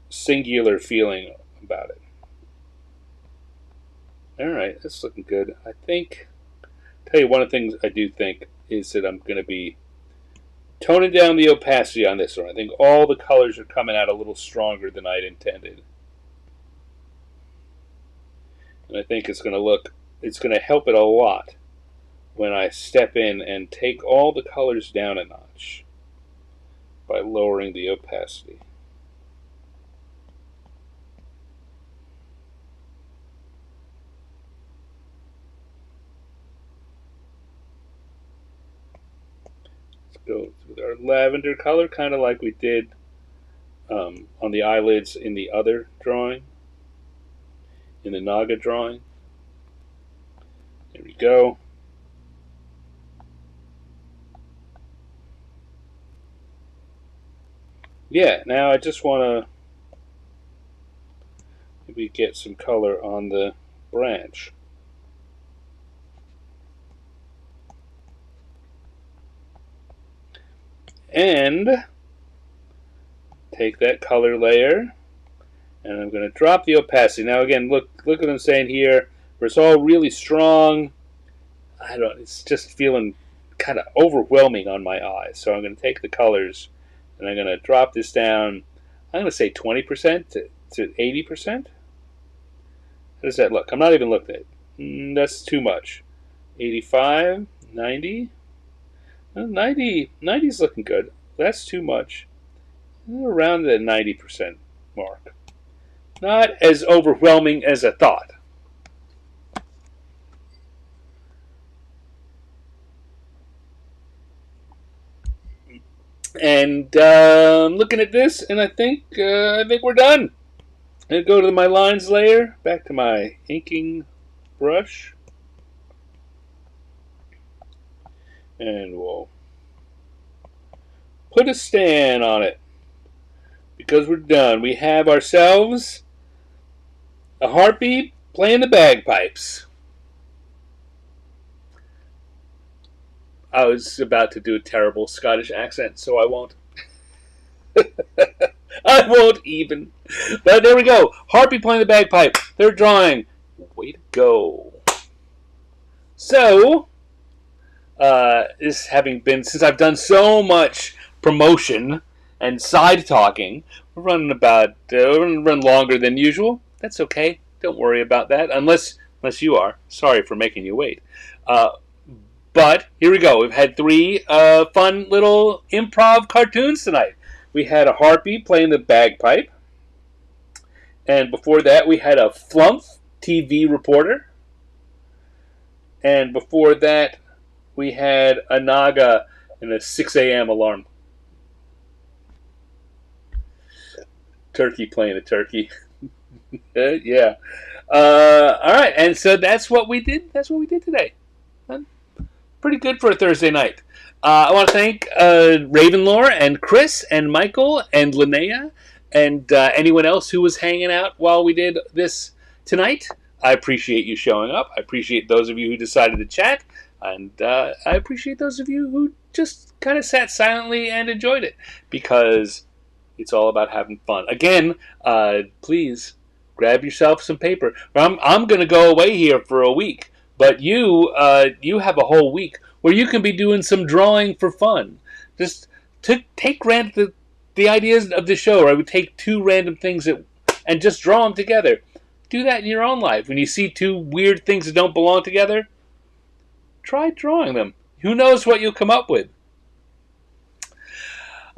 singular feeling about it. All right, that's looking good. I think, tell you one of the things I do think is that I'm going to be toning down the opacity on this one. I think all the colors are coming out a little stronger than I'd intended. And I think it's going to help it a lot when I step in and take all the colors down a notch by lowering the opacity. Let's go with our lavender color, kind of like we did on the eyelids in the other drawing, in the Naga drawing. There we go. Yeah, now I just want to maybe get some color on the branch. And take that color layer, and I'm going to drop the opacity. Now again, look what I'm saying here, where it's all really strong. It's just feeling kind of overwhelming on my eyes. So I'm going to take the colors, and I'm going to drop this down. I'm going to say 20% to 80%. How does that look? I'm not even looking at it. That's too much. 85, 90. 90 is looking good. That's too much. Around the 90% mark. Not as overwhelming as I thought. And looking at this, and I think we're done. I'm going to go to my lines layer, back to my inking brush, and we'll put a stand on it. Because we're done. We have ourselves a Harpy playing the bagpipes. I was about to do a terrible Scottish accent, so I won't. I won't even. But there we go. Harpy playing the bagpipe. They're drawing. Way to go. So, this having been, since I've done so much promotion and side talking, we're running run longer than usual. That's okay. Don't worry about that, unless you are. Sorry for making you wait. But here we go. We've had 3 fun little improv cartoons tonight. We had a Harpy playing the bagpipe, and before that we had a Flumph TV reporter, and before that we had a Naga and a 6 a.m. alarm. Turkey playing a turkey. Yeah. All right, and so that's what we did. That's what we did today. Pretty good for a Thursday night. I want to thank Ravenlore and Chris and Michael and Linnea and anyone else who was hanging out while we did this tonight. I appreciate you showing up. I appreciate those of you who decided to chat. And I appreciate those of you who just kind of sat silently and enjoyed it. Because it's all about having fun. Again, please grab yourself some paper. I'm going to go away here for a week. But you have a whole week where you can be doing some drawing for fun. Just take the ideas of the show. I would take 2 random things and just draw them together. Do that in your own life. When you see 2 weird things that don't belong together, try drawing them. Who knows what you'll come up with?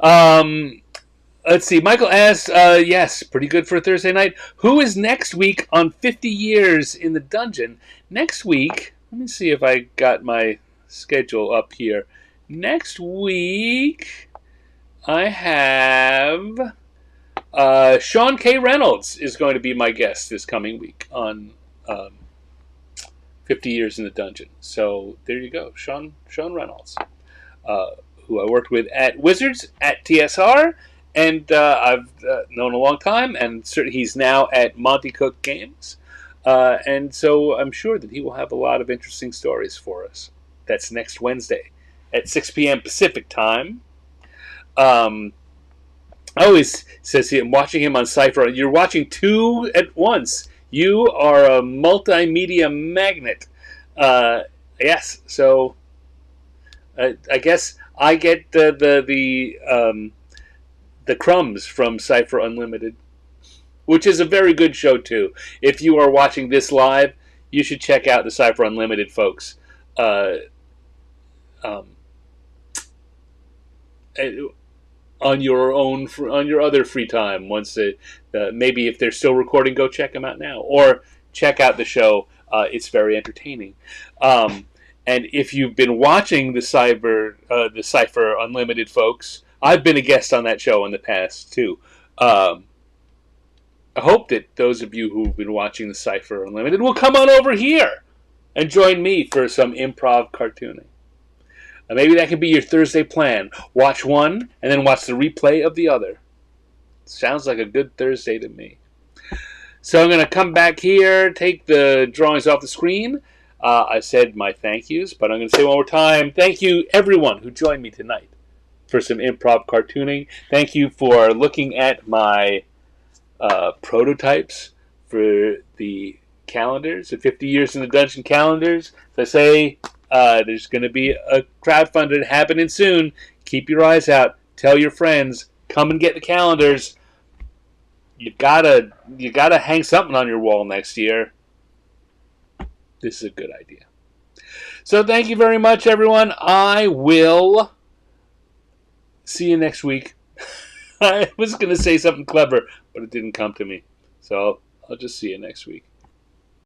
Let's see. Michael asks, yes, pretty good for a Thursday night. Who is next week on 50 Years in the Dungeon? Next week, let me see if I got my schedule up here. Next week, I have Sean K. Reynolds is going to be my guest this coming week on 50 Years in the Dungeon. So there you go, Sean Reynolds, who I worked with at Wizards at TSR. And I've known a long time, and he's now at Monty Cook Games. And so I'm sure that he will have a lot of interesting stories for us. That's next Wednesday at 6 p.m. Pacific time. I always says I'm watching him on Cypher. You're watching 2 at once. You are a multimedia magnet. Yes, so I guess I get the crumbs from Cypher Unlimited, which is a very good show too. If you are watching this live, you should check out the Cypher Unlimited folks. On your other free time, once maybe if they're still recording, go check them out now, or check out the show. It's very entertaining. And if you've been watching the Cypher Unlimited folks, I've been a guest on that show in the past, too. I hope that those of you who've been watching the Cypher Unlimited will come on over here and join me for some improv cartooning. Maybe that could be your Thursday plan. Watch one, and then watch the replay of the other. Sounds like a good Thursday to me. So I'm going to come back here, take the drawings off the screen. I said my thank yous, but I'm going to say one more time, thank you everyone who joined me tonight for some improv cartooning. Thank you for looking at my prototypes for the calendars, the 50 Years in the Dungeon calendars. As I say, there's going to be a crowdfunding happening soon. Keep your eyes out. Tell your friends. Come and get the calendars. You gotta hang something on your wall next year. This is a good idea. So thank you very much, everyone. I will see you next week. I was going to say something clever, but it didn't come to me. So I'll just see you next week.